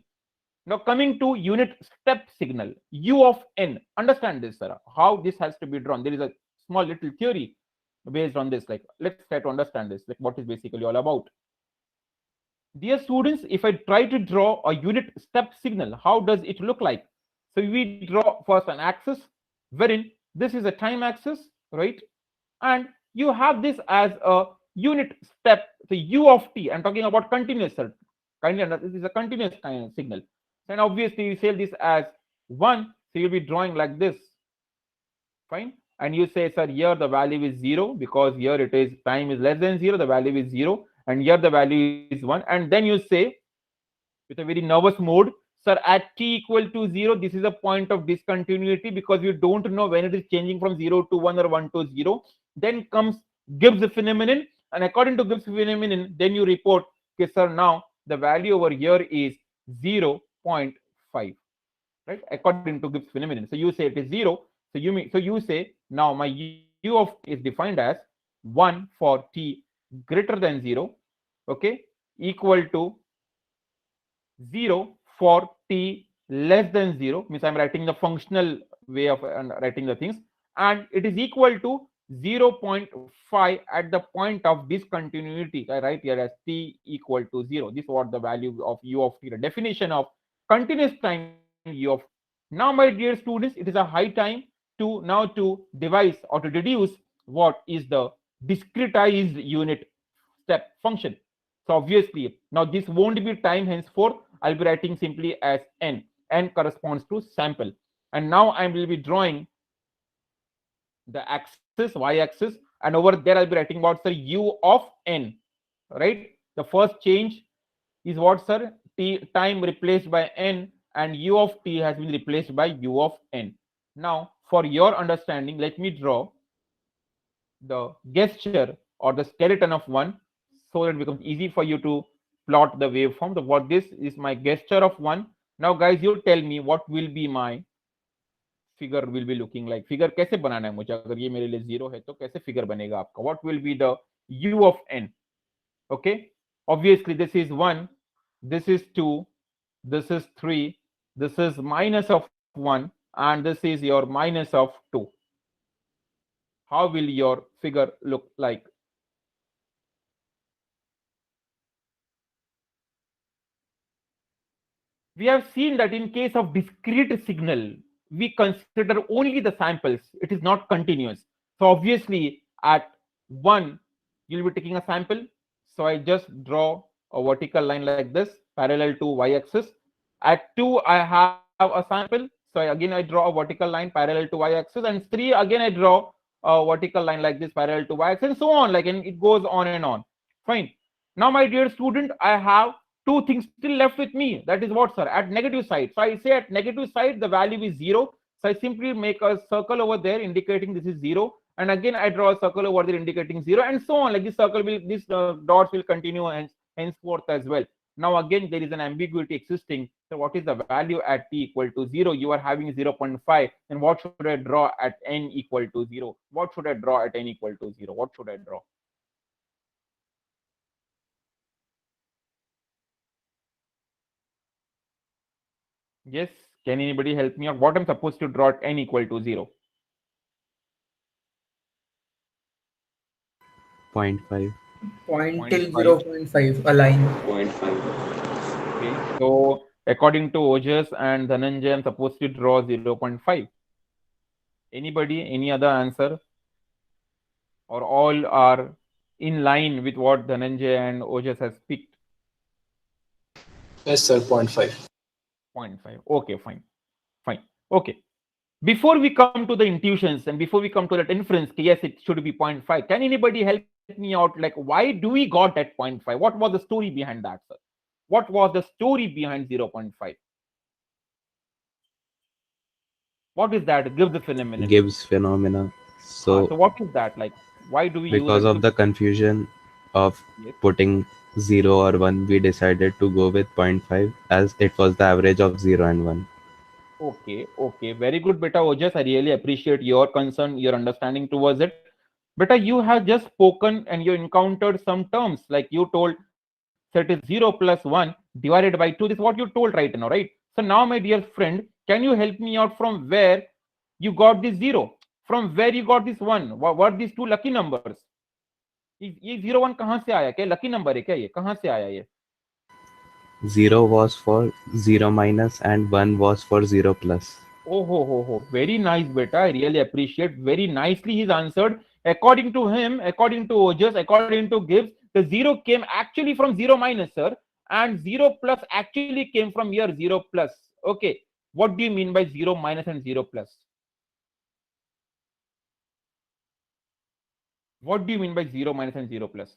Now coming to unit step signal, u of n. Understand this, sir, how this has to be drawn. There is a small little theory based on this. Like, let's try to understand this, like what is basically all about. Dear students, if I try to draw a unit step signal, how does it look like? So we draw first an axis, wherein this is a time axis, right? And you have this as a unit step, so u of t. I'm talking about continuous, sir. This is a continuous kind of signal. And obviously you say this as 1, so you'll be drawing like this. Fine. And you say, sir, here the value is 0 because here it is time is less than 0, the value is 0, and here the value is 1. And then you say with a very nervous mode, sir, at t equal to 0, this is a point of discontinuity because you don't know when it is changing from 0 to 1 or 1 to 0. Then comes Gibbs phenomenon, and according to Gibbs phenomenon, then you report, okay, sir, now the value over here is 0.5, right? According to Gibbs phenomenon. So you say it is 0. So you say now my u of t is defined as 1 for t greater than 0, okay, equal to 0 for t less than 0, means I'm writing the functional way of writing the things, and it is equal to 0.5 at the point of discontinuity. I write here as t equal to 0. This is what the value of u of t, the definition of continuous time u of t. Now, my dear students, it is a high time to devise or to deduce what is the discretized unit step function. So obviously now this won't be time henceforth. I'll be writing simply as n. N corresponds to sample, and now I will be drawing the axis, y-axis, and over there I'll be writing what, sir? U of n, right? The first change is what, sir? T, time replaced by n, and u of t has been replaced by u of n. Now, for your understanding, let me draw the gesture or the skeleton of 1, so that it becomes easy for you to plot the waveform. So what this is my gesture of 1. Now, guys, you tell me what will be my figure will be looking like. Figure कैसे बनाना है मुझे? अगर ये मेरे लिए 0 है तो कैसे figure बनेगा आपका? What will be the u of n? Okay, obviously this is 1, this is 2, this is 3, this is minus of 1, and this is your minus of 2. How will your figure look like? We have seen that in case of discrete signal, we consider only the samples. It is not continuous. So obviously at 1, you'll be taking a sample. So I just draw a vertical line like this, parallel to y-axis. At 2, I have a sample. So again, I draw a vertical line parallel to y-axis. And 3, again, I draw a vertical line like this parallel to y-axis, and so on. Like, and it goes on and on. Fine. Now, my dear student, I have 2 things still left with me. That is what, sir? At negative side. So I say at negative side, the value is 0. So I simply make a circle over there indicating this is 0. and again I draw a circle over there indicating 0, and so on. Like this circle will, this dots will continue henceforth as well. Now again there is an ambiguity existing. So what is the value at t equal to 0? You are having 0.5. Then what should I draw at n equal to 0? What should I draw at n equal to 0? What should I draw? Yes, can anybody help me out? What I'm supposed to draw at n equal to 0? 0.5. Point till 0.5. 0.5, a line. 0.5. Okay, so according to Ojas and Dhananjay, I'm supposed to draw 0.5. Anybody, any other answer? Or all are in line with what Dhananjay and Ojas has picked? Yes, sir. 0.5. 0.5. Okay, fine. Fine. Okay. Before we come to the intuitions and before we come to that inference, yes, it should be 0.5. Can anybody help me out? Like, why do we got that 0.5? What was the story behind that, sir? What was the story behind 0.5? What is that? Gibbs phenomenon. Gibbs phenomena. So So what is that? Like, why do we because use of the confusion of Yes. putting 0 or 1, we decided to go with 0.5 as it was the average of 0 and 1. Okay, okay, very good, beta Ojas. I really appreciate your concern, your understanding towards it. Beta, you have just spoken and you encountered some terms, like you told set is 0 plus 1 divided by 2. This is what you told right now, right? So now, my dear friend, can you help me out from where you got this 0? From where you got this 1? What these two lucky numbers? ये 0 1 कहाँ से आया? क्या lucky number है क्या ये? कहाँ से आया ये? 0 was for 0 minus and 1 was for 0 plus. Oh, ho. Very nice, beta. I really appreciate. Very nicely he's answered. According to him, according to Ojas, according to Gibbs, the 0 came actually from 0 minus, sir. And 0 plus actually came from here, 0 plus. Okay. What do you mean by 0 minus and 0 plus? What do you mean by 0 minus and 0 plus?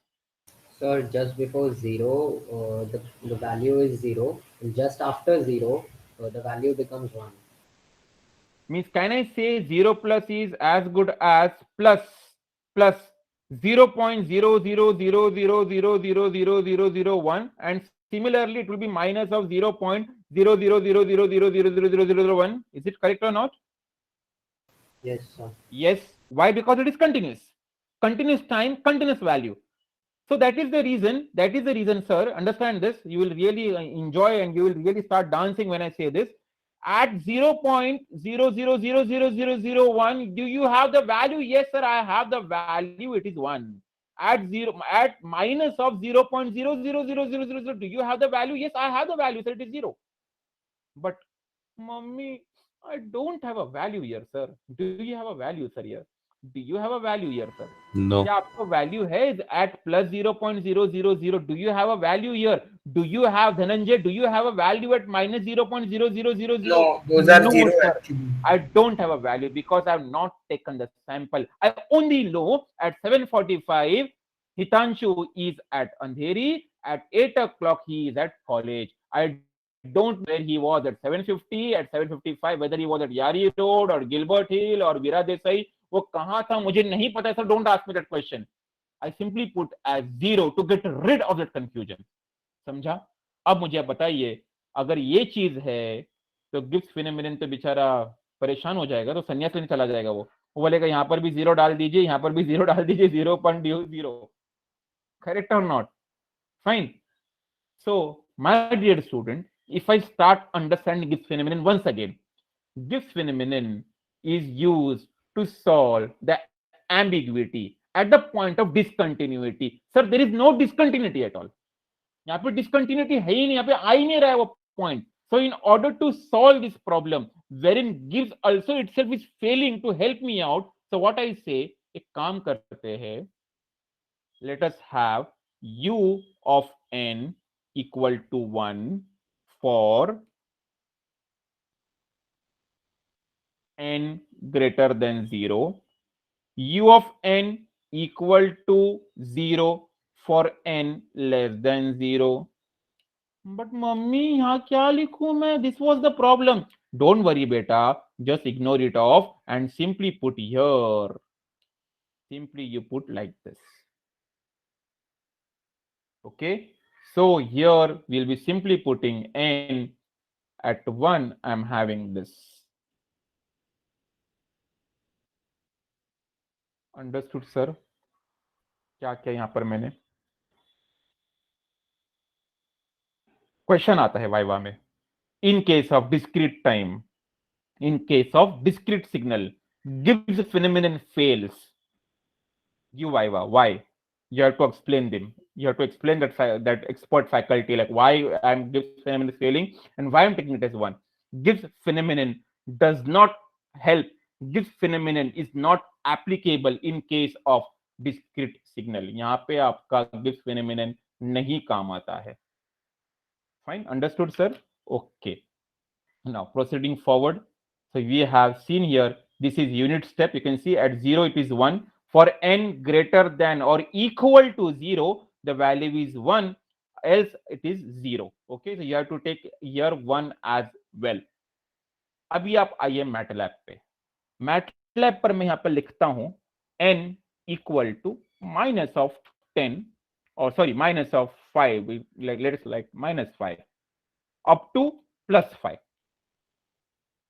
Sir, just before 0, the value is 0. And just after 0, the value becomes 1. Means can I say 0 plus is as good as plus 0.0000000001, and similarly it will be minus of 0.0000000001. Is it correct or not? Yes, sir. Yes. Why? Because it is continuous. Continuous time, continuous value. So that is the reason, sir. Understand this. You will really enjoy and you will really start dancing when I say this. At 0.00000001, do you have the value? Yes, sir, I have the value. It is 1. At minus of 0.000000, do you have the value? Yes, I have the value, sir. It is 0. But, mommy, I don't have a value here, sir. Do you have a value, sir, here? Do you have a value here, sir? No. क्या आपको value है at plus 0.000? Do you have a value here? Do you have, Dhananjay, do you have a value at minus 0.0000? No, those are No, 0 sir. actually. I don't have a value because I have not taken the sample. I only know at 7:45, Hitanshu is at Andheri. At 8 o'clock, he is at college. I don't know where he was at 7:50, at 7:55, whether he was at Yari Road or Gilbert Hill or Veera Desai. वो कहाँ था मुझे नहीं पता, sir. Don't ask me that question. I simply put as 0 to get rid of that confusion. समझा? अब मुझे आप बताइए, अगर ये चीज है तो गिब्स फिनोमेनन तो बेचारा परेशान हो जाएगा, तो संन्यास लेने चला जाएगा. वो बोलेगा यहाँ पर भी 0 डाल दीजिए, यहाँ पर भी 0 डाल दीजिए, 0.0. Correct or not? Fine. So, my dear student, if I start understanding Gibbs phenomenon once again, Gibbs phenomenon is used to solve the ambiguity at the point of discontinuity. Sir, there is no discontinuity at all. यहाँ पे discontinuity है ही नहीं, यहाँ पे आ ही नहीं रहा है वो point. So in order to solve this problem, wherein Gibbs also itself is failing to help me out, so what I say, एक काम करते हैं, let us have u of n equal to 1 for n greater than 0, u of n equal to 0 for n less than 0. But mummy, यहाँ क्या लिखूं मैं? This was the problem. Don't worry, beta. Just ignore it off and simply put here. simply you put like this. Okay, so here we'll be simply putting n at 1. I'm having this. Understood, sir? क्या क्या यहाँ पर मैंने question आता है viva में. In case of discrete time, in case of discrete signal, Gibbs phenomenon fails. You viva, why? You have to explain them. You have to explain that expert faculty, like why I'm Gibbs phenomenon is failing and why I'm taking it as 1. Gibbs phenomenon does not help. Gibbs phenomenon is not applicable in case of discrete signal. यहाँ पे आपका Gibbs phenomenon नहीं काम आता है. Fine, understood, sir? Okay. Now proceeding forward. So we have seen here, this is unit step. You can see at 0 it is 1. For n greater than or equal to 0, the value is 1, else it is 0. Okay, so you have to take here 1 as well. अभी आप आइए MATLAB पे. MATLAB पर मैं यहाँ पर लिखता हूँ n equal to minus of 10, or sorry, minus of 5, let's like minus 5 up to plus 5.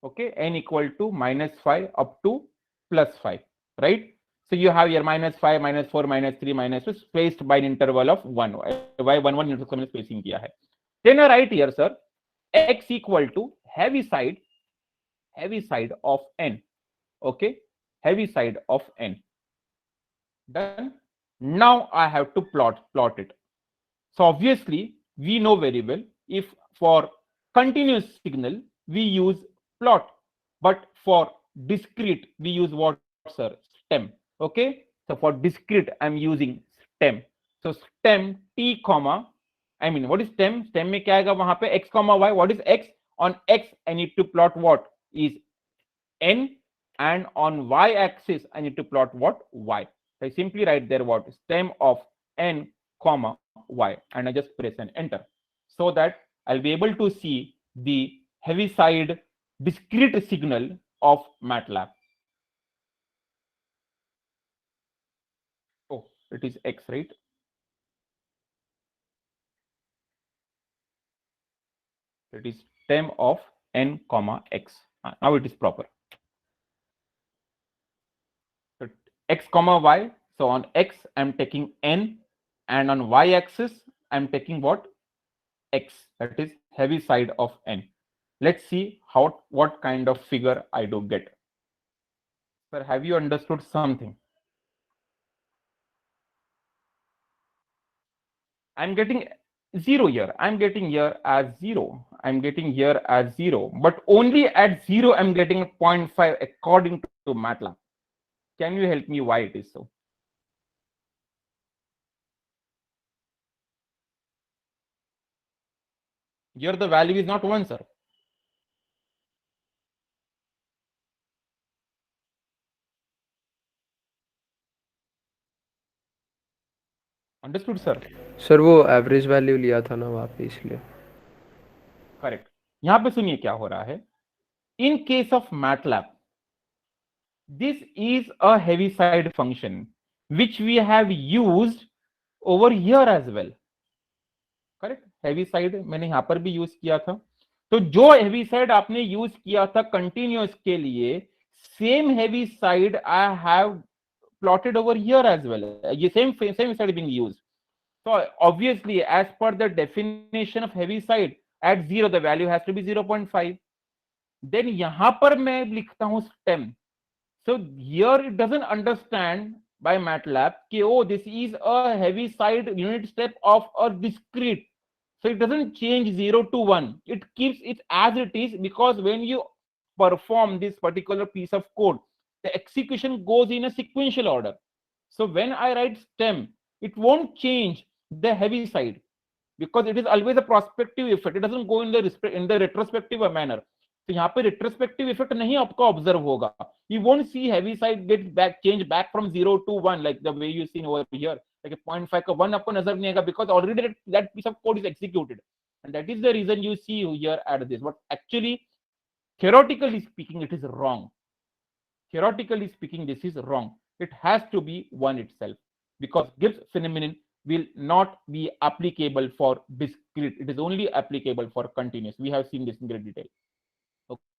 Okay, n equal to minus 5 up to plus 5, right? So you have your minus 5, minus 4, minus 3, minus 2 spaced by an interval of 1. Why 1 unit of spacing किया है. Then I write here, sir, x equal to heavy side of n. Okay, heavy side of n. Done. Now I have to plot it. So obviously we know very well, if for continuous signal we use plot, but for discrete we use what, sir? Stem. Okay, so for discrete I'm using stem. So stem t comma, I mean what is stem? Stem में क्या आएगा वहां पे x comma y. What is x? On x I need to plot what is n, and on y axis I need to plot what? Y. So I simply write there what? Stem of n comma y, and I just press and enter, so that I'll be able to see the heavy side discrete signal of MATLAB. Oh, it is x, right? It is stem of n comma x. Now it is proper. So x comma y. So on x I'm taking n, and on y axis I'm taking what? X. That is heavy side of n. Let's see what kind of figure I do get. Sir, have you understood something? I'm getting 0 here. I'm getting here as 0. I'm getting here as 0. But only at 0 I'm getting 0.5 according to MATLAB. Can you help me why it is so? Here the value is not 1, sir. Understood, sir? Sir वो average value लिया था ना वहाँ पे, इसलिए. Correct. यहाँ पे सुनिए क्या हो रहा है. In case of MATLAB, this is a heavy side function which we have used over here as well. Correct. Heavy side मैंने यहां पर भी यूज किया था. तो जो हेवी साइड आपने यूज किया था कंटिन्यूअस के लिए, same heavy side I have plotted over here as well. ये same side being used. So obviously as per the definition of heavy side, at 0 the value has to be 0.5. Then यहाँ पर मैं लिखता हूँ stem. So here it doesn't understand by MATLAB कि oh this is a heavy side unit step of a discrete. So it doesn't change 0 to 1. It keeps it as it is, because when you perform this particular piece of code, the execution goes in a sequential order. So when I write stem, it won't change the heavy side, because it is always a prospective effect. It doesn't go in the retrospective manner. So यहाँ पे retrospective effect नहीं आपको observe होगा. You won't see heavy side get change back from 0 to 1 like the way you seen over here. Like a 0.5 का 1 आपको नजर नहीं आएगा, because already that piece of code is executed, and that is the reason you see here at this. But actually, theoretically speaking, it is wrong. theoretically speaking, this is wrong. It has to be 1 itself, because Gibbs phenomenon will not be applicable for discrete. It is only applicable for continuous. We have seen this in great detail.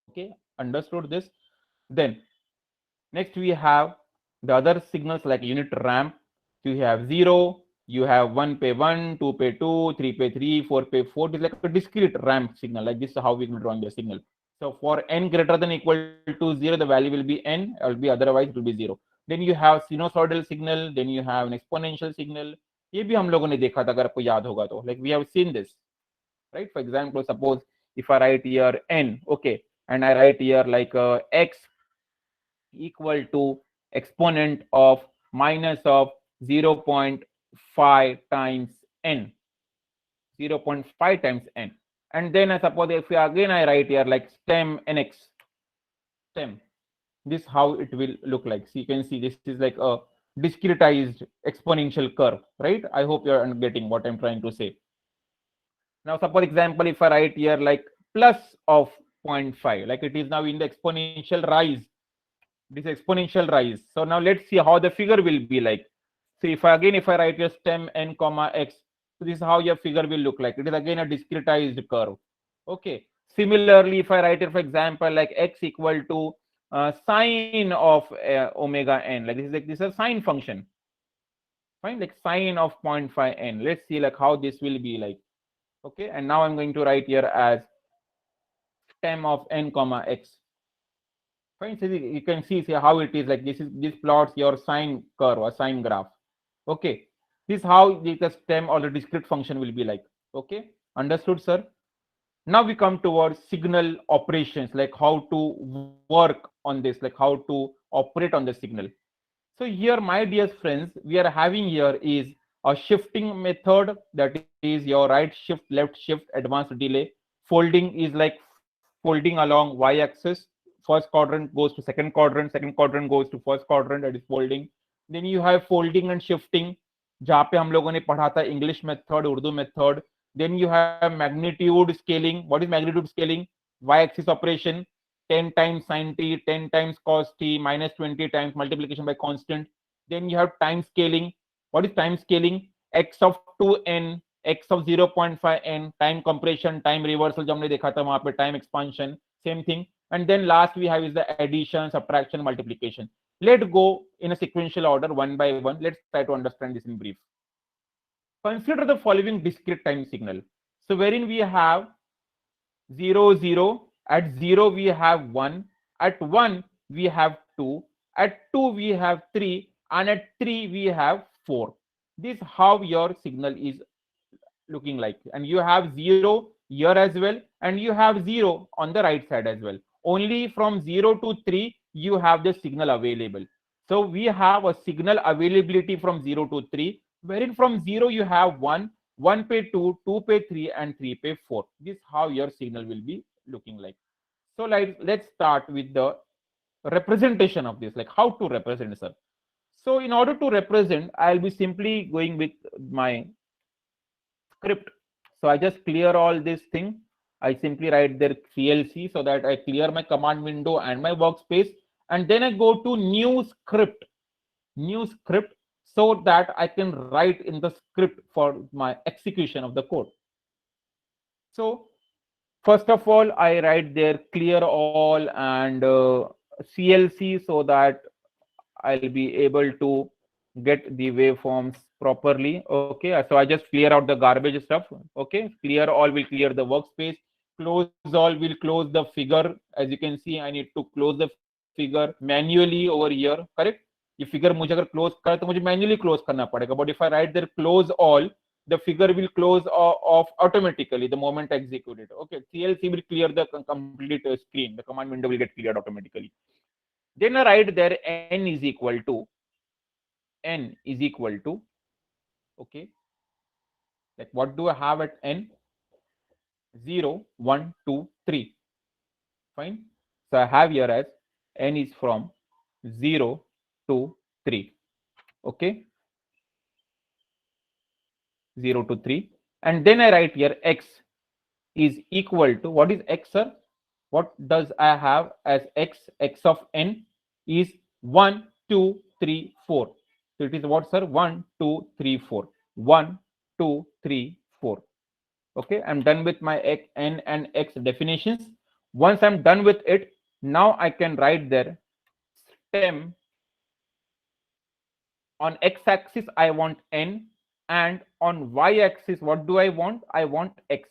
Okay, understood this? Then next we have the other signals like unit ramp. So you have 0, you have 1 pay 1, 2 pay 2, 3 pay 3, 4 pay 4. It is like a discrete ramp signal. Like this is how we will draw the signal. So for n greater than equal to 0, the value will be n, or will be otherwise it will be 0. Then you have sinusoidal signal, then you have an exponential signal. ये भी हम लोगों ने देखा था, अगर आपको याद होगा तो. Like we have seen this, right? For example, suppose if I write here n, okay, and I write here like x equal to exponent of minus of 0.5 times n, 0.5 times n. And then I suppose if again I write here like stem nx, stem, this how it will look like. So you can see this is like a discretized exponential curve, right? I hope you're getting what I'm trying to say. Now suppose example, if I write here like plus of 0.5, like it is now in the exponential rise, this exponential rise. So now let's see how the figure will be like. So if I write your stem n comma x, so this is how your figure will look like. It is again a discretized curve. Okay. Similarly, if I write it, for example, like x equal to sine of omega n, like this is a sine function. Fine, like sine of 0.5 n. Let's see like how this will be like. Okay, and now I'm going to write here as stem of n comma x. Fine, so you can see how it is like. This plots your sine curve or sine graph. Okay, this is how the stem or the discrete function will be like. Okay, understood, sir? Now we come towards signal operations, like how to work on this, like how to operate on the signal. So here, my dear friends, we are having here is a shifting method, that is your right shift, left shift, advanced delay. Folding is like folding along y-axis. First quadrant goes to second quadrant goes to first quadrant, that is folding. Then you have folding and shifting, जहाँ पे हम लोगों ने पढ़ा था English method, Urdu method. Then you have magnitude scaling. What is magnitude scaling? Y-axis operation, 10 times sine t, 10 times cos t, minus 20 times multiplication by constant. Then you have time scaling. What is time scaling? X of 2n, x of 0.5n, time compression, time reversal, जो हमने देखा था वहाँ पे time expansion, same thing. And then last we have is the addition, subtraction, multiplication. Let's go in a sequential order, one by one. Let's try to understand this in brief. Consider the following discrete time signal. So wherein we have 0, 0, at 0 we have 1, at 1 we have 2, at 2 we have 3, and at 3 we have 4. This is how your signal is looking like. And you have 0 here as well, and you have 0 on the right side as well. Only from 0 to 3 you have the signal available. So we have a signal availability from 0 to 3, wherein from 0 you have 1, 1 pay 2, 2 pay 3, and 3 pay 4. This is how your signal will be looking like. So let's start with the representation of this, like how to represent, sir. So in order to represent, I'll be simply going with my script. So I just clear all this thing. I simply write there CLC so that I clear my command window and my workspace, and then I go to new script, so that I can write in the script for my execution of the code. So first of all, I write there clear all and CLC so that I'll be able to get the waveforms properly. Okay, so I just clear out the garbage stuff. Okay, clear all will clear the workspace. Close all will close the figure. As you can see, I need to close the figure manually over here. Correct? ये figure मुझे अगर close करे तो मुझे manually close करना पड़ेगा. But if I write there close all, the figure will close off automatically the moment I execute it. Okay, CLC will clear the complete screen. The command window will get cleared automatically. Then I write there n is equal to, okay, like what do I have at n? 0, 1, 2, 3. Fine. So I have here as n is from 0 to 3. Okay. 0 to 3. And then I write here x is equal to, what is x, sir? What does I have as x? X of n. is 1, 2, 3, 4. So it is what, sir? 1, 2, 3, 4. 1, 2, 3, 4. Okay, I'm done with my n and x definitions. Once I'm done with it, now I can write there stem. On x-axis, I want n, and on y-axis, what do I want? I want x.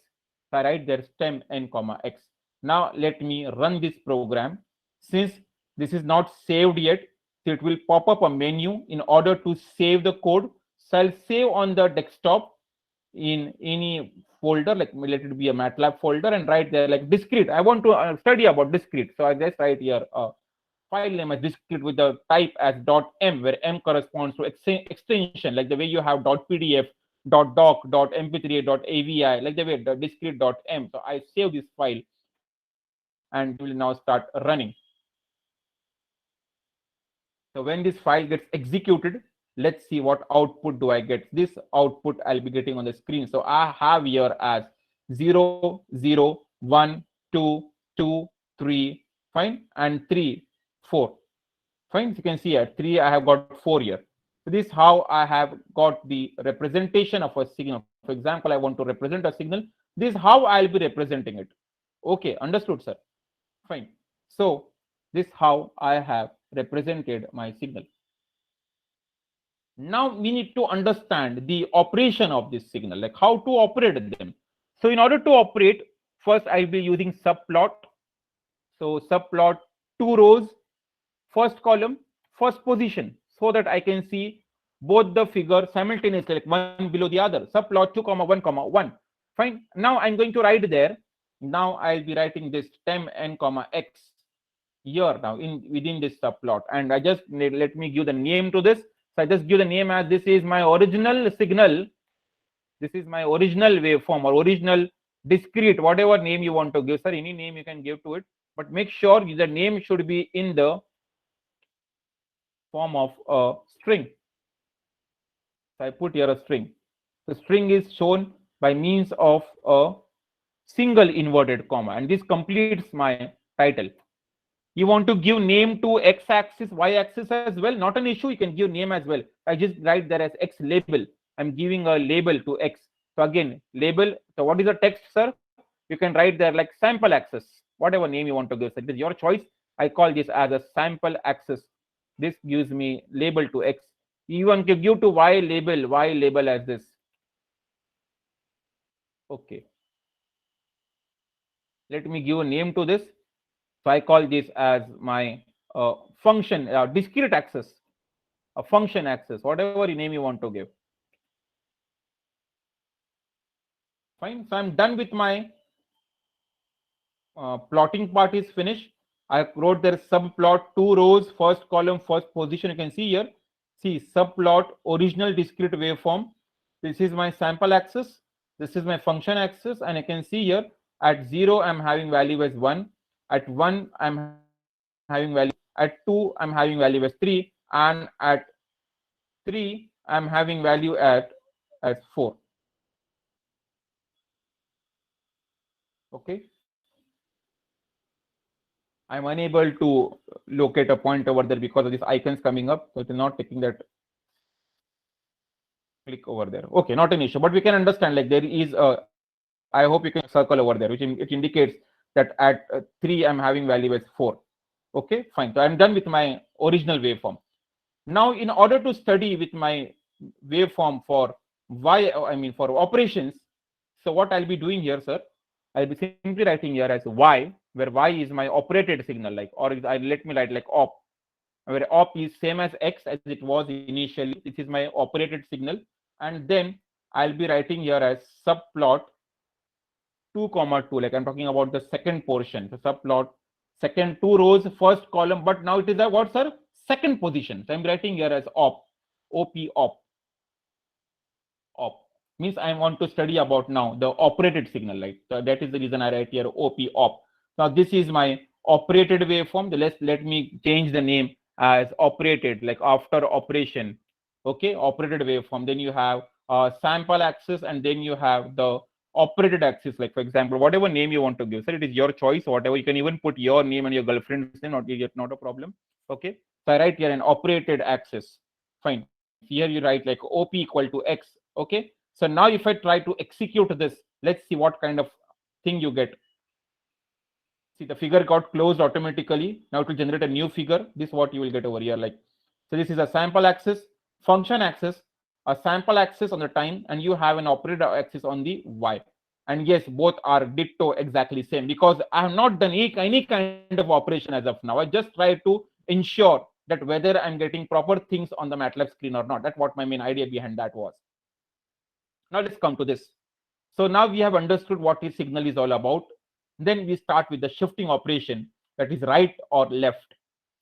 So I write there stem n comma x. Now let me run this program. Since this is not saved yet, so it will pop up a menu in order to save the code. So I'll save on the desktop in any folder, like let it be a MATLAB folder, and write there like discrete. I want to study about discrete. So I just write here file name as discrete with the type as .m, where m corresponds to extension, like the way you have .pdf, .doc, .mp3, .avi, like the way the discrete .m. So I save this file and will now start running. So when this file gets executed, let's see what output do I get. This output I'll be getting on the screen. So I have here as 0, 0, 1, 2, 2, 3, fine, and 3, 4. Fine, so you can see here 3, I have got 4 here. So this is how I have got the representation of a signal. For example, I want to represent a signal. This is how I'll be representing it. Okay, understood, sir. Fine. So this is how I have represented my signal. Now we need to understand the operation of this signal, like how to operate them. So in order to operate, first I'll be using subplot. So subplot 2 rows, first column, first position, so that I can see both the figure simultaneously, like one below the other. Subplot 2, 1, 1. Fine. Now I'm going to write there. Now I'll be writing this stem n comma x here now within this subplot, and I just let me give the name to this. So I just give the name as this is my original signal. This is my original waveform or original discrete, whatever name you want to give, sir. Any name you can give to it, but make sure the name should be in the form of a string. So I put here a string. The string is shown by means of a single inverted comma, and this completes my title. You want to give name to x-axis, y-axis as well, not an issue. You can give name as well. I just write there as x label. I'm giving a label to x. So again, label. So what is the text, sir? You can write there like sample access, whatever name you want to give. So it is your choice. I call this as a sample access. This gives me label to x. You want to give to y label as this. Okay. Let me give a name to this. So I call this as my function, discrete access, a function access, whatever name you want to give. Fine. So I'm done with my plotting part is finished. I wrote there subplot 2 rows, first column, first position. You can see here. See subplot original discrete waveform. This is my sample axis. This is my function axis, and I can see here at 0 I'm having value as 1. At 1, I'm having value. At 2, I'm having value as 3, and at 3, I'm having value as 4. Okay. I'm unable to locate a point over there because of these icons coming up, so it is not taking that. Click over there. Okay, not an issue, but we can understand like there is a. I hope you can circle over there, which it indicates that at 3 I'm having value as 4. Okay, fine. So I'm done with my original waveform. Now, in order to study with my waveform for for operations, so what I'll be doing here, sir, I'll be simply writing here as y, where y is my operated signal, like, or let me write like op, where op is same as x as it was initially. This is my operated signal, and then I'll be writing here as subplot 2, 2, like I'm talking about the second portion. So subplot second 2 rows, first column, but now it is a what, sir? Second position. So I'm writing here as op, op. Means I want to study about now the operated signal, like so that is the reason I write here op. Now this is my operated waveform. Let me change the name as operated, like after operation. Okay, operated waveform. Then you have sample axis, and then you have the operated axis, like for example, whatever name you want to give. So it is your choice, whatever. You can even put your name and your girlfriend's name, not a problem. Okay, so I write here an operated axis. Fine. Here you write like OP equal to X. Okay, so now if I try to execute this, let's see what kind of thing you get. See, the figure got closed automatically. Now to generate a new figure, this is what you will get over here. Like, so this is a sample axis, function axis, a sample axis on the time, and you have an operator axis on the Y. And yes, both are ditto exactly same, because I have not done any kind of operation as of now. I just try to ensure that whether I'm getting proper things on the MATLAB screen or not. That's what my main idea behind that was. Now let's come to this. So now we have understood what this signal is all about. Then we start with the shifting operation, that is right or left.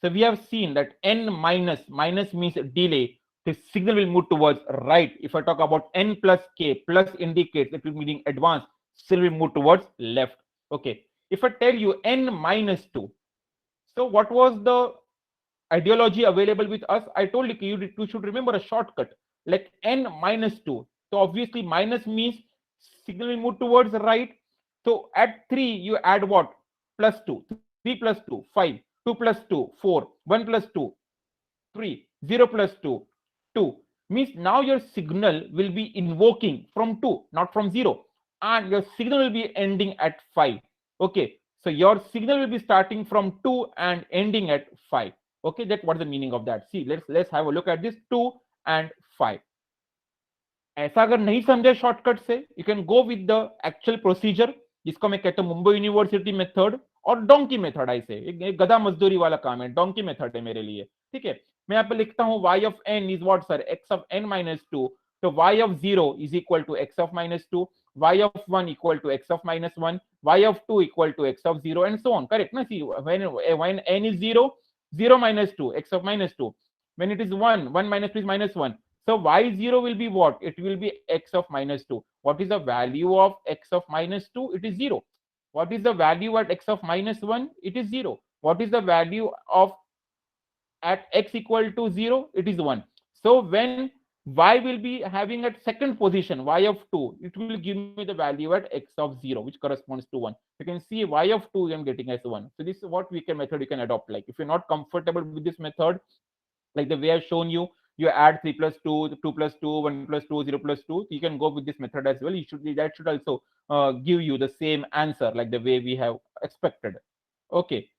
So we have seen that n minus means delay. The signal will move towards right. If I talk about n plus k, plus indicates it will meaning advance, still will move towards left. Okay. If I tell you n minus 2, so what was the ideology available with us? I told you you should remember a shortcut like n minus 2. So obviously minus means signal will move towards right. So at 3 you add what? Plus 2. 3 plus 2, 5. 2 plus 2, 4. 1 plus 2, 3. 0 plus 2, 2. Means now your signal will be invoking from 2, not from 0. And your signal will be ending at 5. Okay. So your signal will be starting from 2 and ending at 5. Okay, that's what the meaning of that. See, let's have a look at this 2 and 5. ऐसा अगर नहीं समझे shortcut से, you can go with the actual procedure, जिसको मैं कहता हूं Mumbai university method और डोंकी मेथड। ऐसे एक गधा मजदूरी वाला काम है, डोंकी मेथड है मेरे लिए। ठीक है, मैं यहाँ पे लिखता हूँ y of n is what sir, x of n minus 2, तो y of 0 is equal to x of minus 2, y of 1 equal to x of minus 1, y of 2 equal to x of 0, and so on. Correct na? See, when n is 0, 0 minus 2, x of minus 2. When it is 1, 1 minus 2 is minus 1. So y0 will be what? It will be x of minus 2. What is the value of x of minus 2? It is 0. What is the value at x of minus 1? It is 0. What is the value of at x equal to 0? It is 1. So when y will be having at second position, y of 2, it will give me the value at x of 0, which corresponds to 1. You can see y of 2 I'm getting as 1. So this is what method you can adopt. Like if you're not comfortable with this method, like the way I've shown you, you add 3 plus 2, 2 plus 2, 1 plus 2, 0 plus 2. You can go with this method as well. That should also give you the same answer like the way we have expected. Okay.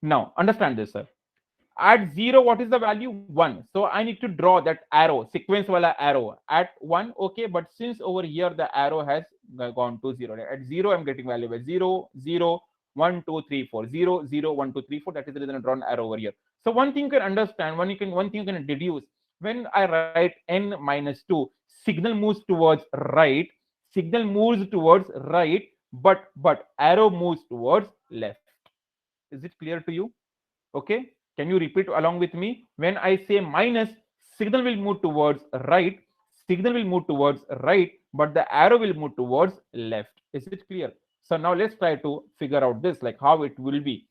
Now understand this, sir. At 0, what is the value? 1. So I need to draw that arrow, sequence wala arrow at 1. Okay, but since over here the arrow has gone to 0. At 0, I'm getting value by 0, 0, 1, 2, 3, 4, 0, 0, 1, 2, 3, 4. That is the reason I draw an arrow over here. So one thing you can understand, one thing you can deduce. When I write n minus 2, signal moves towards right, but arrow moves towards left. Is it clear to you? Okay. Can you repeat along with me? When I say minus, signal will move towards right, but the arrow will move towards left. Is it clear? So now let's try to figure out this, like how it will be.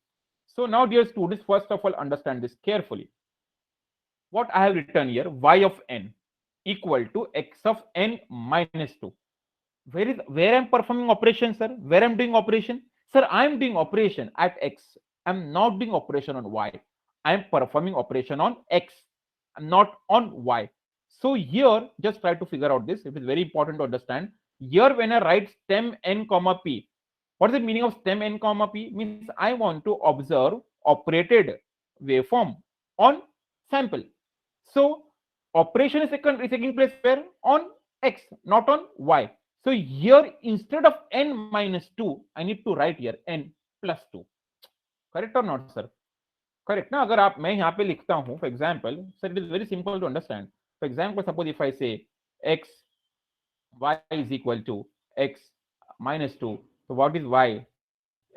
So now, dear students, first of all, understand this carefully. What I have written here, y of n equal to x of n minus 2. Where I'm performing operation, sir? Where I'm doing operation? Sir, I'm doing operation at x. I'm not doing operation on y. I'm performing operation on x, not on y. So here, just try to figure out this. It is very important to understand. Here, when I write stem n comma p, what is the meaning of stem n comma p? Means I want to observe operated waveform on sample. So operation is taking place where? On x, not on y. So here, instead of n minus 2, I need to write here n plus 2. Correct or not, sir? Correct. Now, अगर मैं यहाँ पे लिखता हूँ, for example, sir, it is very simple to understand. For example, suppose if I say y is equal to x minus 2. So what is y?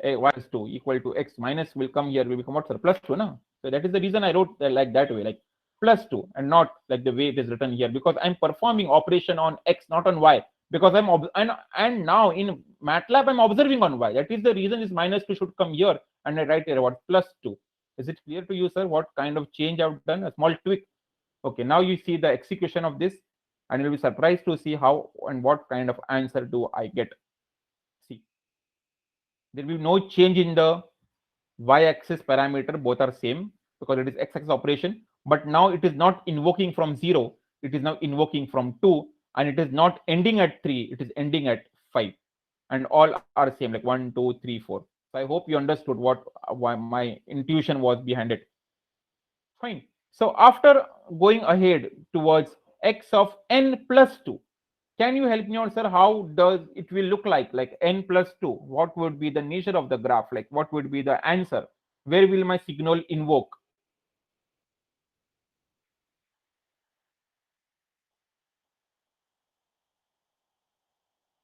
Y is 2 equal to x minus will come here, will become what, sir? Plus 2, no? So that is the reason I wrote like that way, like plus 2, and not like the way it is written here, because I'm performing operation on x, not on y. Because and now in MATLAB I'm observing on y. That is the reason this minus 2 should come here, and I write here what, plus 2. Is it clear to you, sir, what kind of change I've done? A small tweak. Okay, now you see the execution of this, and you'll be surprised to see how and what kind of answer do I get. See, there will be no change in the y-axis parameter, both are same. because it is x-axis operation. But now it is not invoking from 0, it is now invoking from 2, and it is not ending at 3, it is ending at 5, and all are same, like 1, 2, 3, 4. So I hope you understood why my intuition was behind it. Fine. So after going ahead towards x of n plus 2, can you help me out, sir? How does it will look like n plus 2? What would be the nature of the graph? Like what would be the answer? Where will my signal invoke?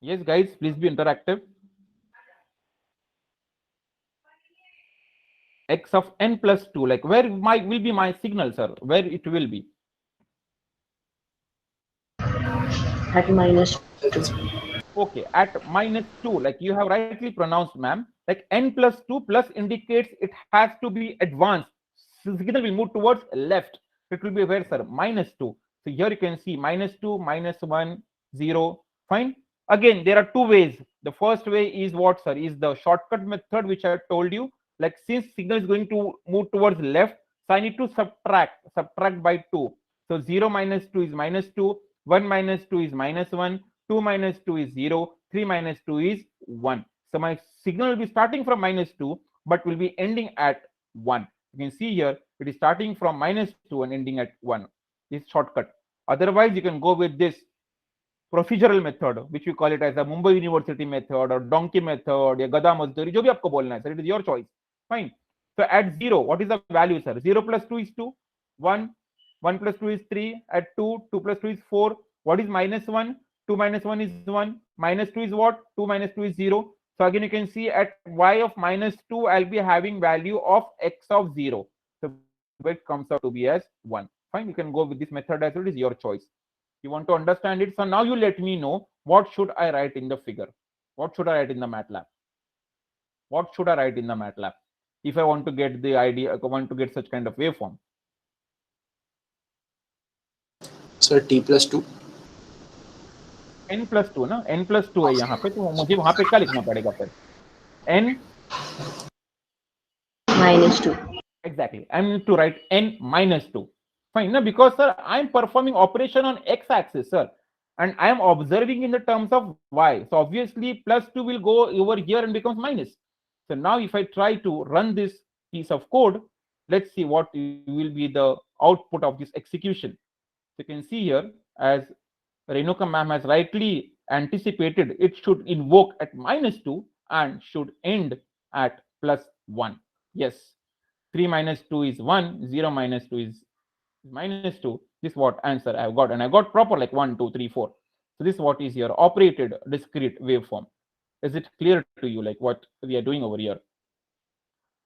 Yes, guys, please be interactive. X of n plus 2, like where will be my signal, sir? Where it will be? At minus Okay, at -2, like you have rightly pronounced, ma'am. Like n plus 2 plus indicates it has to be advanced. So signal will move towards left. It will be where, sir? -2. So here you can see -2, -1, 0. Fine. Again, there are two ways. The first way is what, sir? Is the shortcut method, which I told you. Like since signal is going to move towards left, so I need to subtract by 2. So 0 minus 2 is -2, 1 minus 2 is -1, 2 minus 2 is 0, 3 minus 2 is 1. So my signal will be starting from -2, but will be ending at 1. You can see here, it is starting from -2 and ending at 1. This shortcut. Otherwise, you can go with this procedural method, which we call it as a Mumbai University method or donkey method, या गधा मजदूरी, जो भी आपको बोलना है, sir. It is your choice. Fine. So at 0, what is the value, sir? 0 plus 2 is 2. 1. 1 plus 2 is 3. At 2, 2 plus 2 is 4. What is -1? 2 minus 1 is 1. Minus 2 is what? 2 minus 2 is 0. So again, you can see at y of -2, I'll be having value of x of 0. So it comes out to be as 1. Fine. You can go with this method as well. It is your choice. You want to understand it. So now you let me know, what should I write in the figure? What should I write in the MATLAB? What should I write in the MATLAB if I want to get the idea, I want to get such kind of waveform? Sir, t plus 2. n plus 2 ना, n plus 2 है यहाँ पे, तो मुझे वहां पे क्या लिखना पड़ेगा फिर? n minus 2. exactly. I need to write n minus 2. Fine, no, because sir, I am performing operation on x-axis, sir, and I am observing in the terms of y. So obviously, plus 2 will go over here and becomes minus. So now, if I try to run this piece of code, let's see what will be the output of this execution. So you can see here, as Renuka ma'am has rightly anticipated, it should invoke at -2 and should end at +1. Yes, 3 minus 2 is 1, 0 minus 2 is -2. This is what answer I've got, and I got proper like 1, 2, 3, 4. So this is what is your operated discrete waveform. Is it clear to you, like what we are doing over here?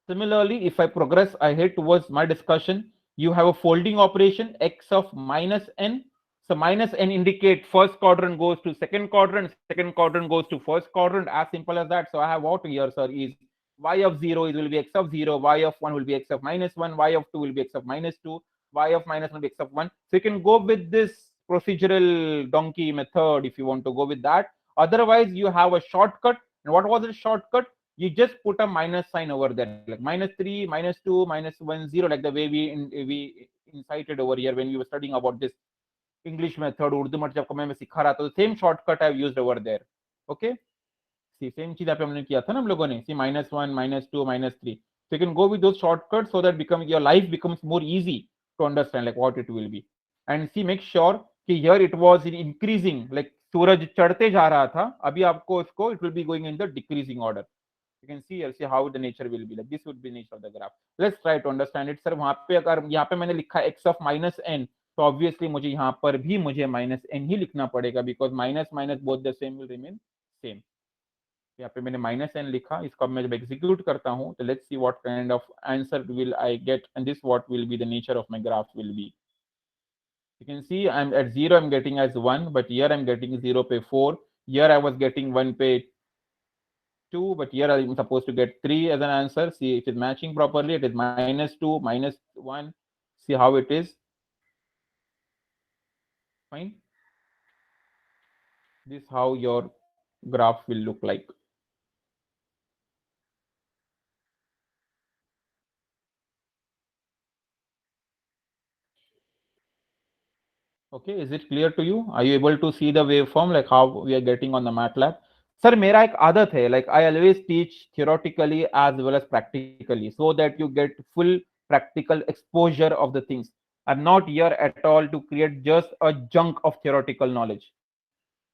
Similarly, if I progress ahead towards my discussion, you have a folding operation, x of -n. So -n indicate first quadrant goes to second quadrant goes to first quadrant, as simple as that. So I have what here, sir, is y of 0 will be x of 0, y of 1 will be x of -1, y of 2 will be x of -2, y of -1 will be x of 1. So you can go with this procedural donkey method if you want to go with that. Otherwise, you have a shortcut. And what was the shortcut? You just put a minus sign over there, like -3, -2, -1, 0, like the way we incited over here when we were studying about this English method, Urdu method जब मैं सिखा रहा था, same shortcut I've used over there. Okay, see, same चीज पे हमने किया था ना हम लोगों ने, see -1, -2, -3. So you can go with those shortcuts so that your life becomes more easy to understand like what it will be. And see, make sure कि here it was in increasing, like सूरज चढ़ते जा रहा था, अभी आपको उसको it will be going in the decreasing order. You can see here, see how the nature will be, like this would be nature of the graph. Let's try to understand it. Sir वहां पे अगर यहाँ पे मैंने लिखा x of -n, तो obviously मुझे यहाँ पर भी मुझे -n ही लिखना पड़ेगा, because minus minus both the same will remain same. यहाँ पे मैंने -n लिखा, इसको अब मैं जब एग्जीक्यूट करता हूँ, तो let's see what kind of answer will I get, and this what will be the nature of my graph will be. You can see I'm at 0, I'm getting as 1, but here I'm getting 0 पे 4. Here I was getting 1 पे 2, but here I'm supposed to get 3 as an answer. See, it is matching properly. It is -2, -1. See how it is. Fine. This is how your graph will look like. Okay, is it clear to you? Are you able to see the waveform, like how we are getting on the MATLAB? Sir, मेरा एक आदत है, like I always teach theoretically as well as practically, so that you get full practical exposure of the things. I'm not here at all to create just a junk of theoretical knowledge,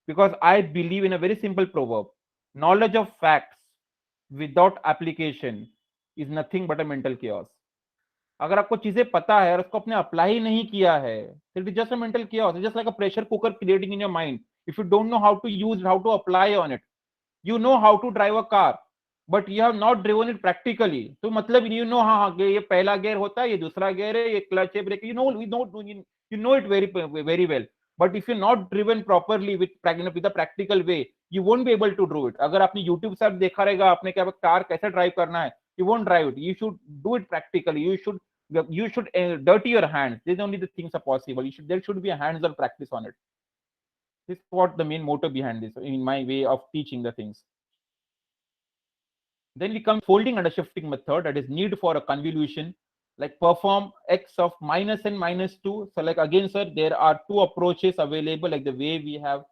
because I believe in a very simple proverb: knowledge of facts without application is nothing but a mental chaos. अगर आपको चीजें पता है और उसको आपने apply नहीं किया है, it is just a mental chaos. It's just like a pressure cooker creating in your mind. If you don't know how to use it, how to apply on it, you know how to drive a car, but you have not driven it practically. तो मतलब you know हाँ ये पहला gear होता है, ये दूसरा gear है, ये क्लच है, break, you know it very well. But if you're not driven properly with the practical way, you won't be able to do it. अगर आपने YouTube से देखा रहेगा आपने क्या कार कैसे ड्राइव करना है, you won't drive it. You should do it practically. You should dirty your hands. These only the things are possible. There should be a hands-on practice on it. This is what the main motto behind this, in my way of teaching the things. Then we come folding and a shifting method, that is need for a convolution, like perform x of minus n minus 2. So like again, sir, there are two approaches available, like the way we have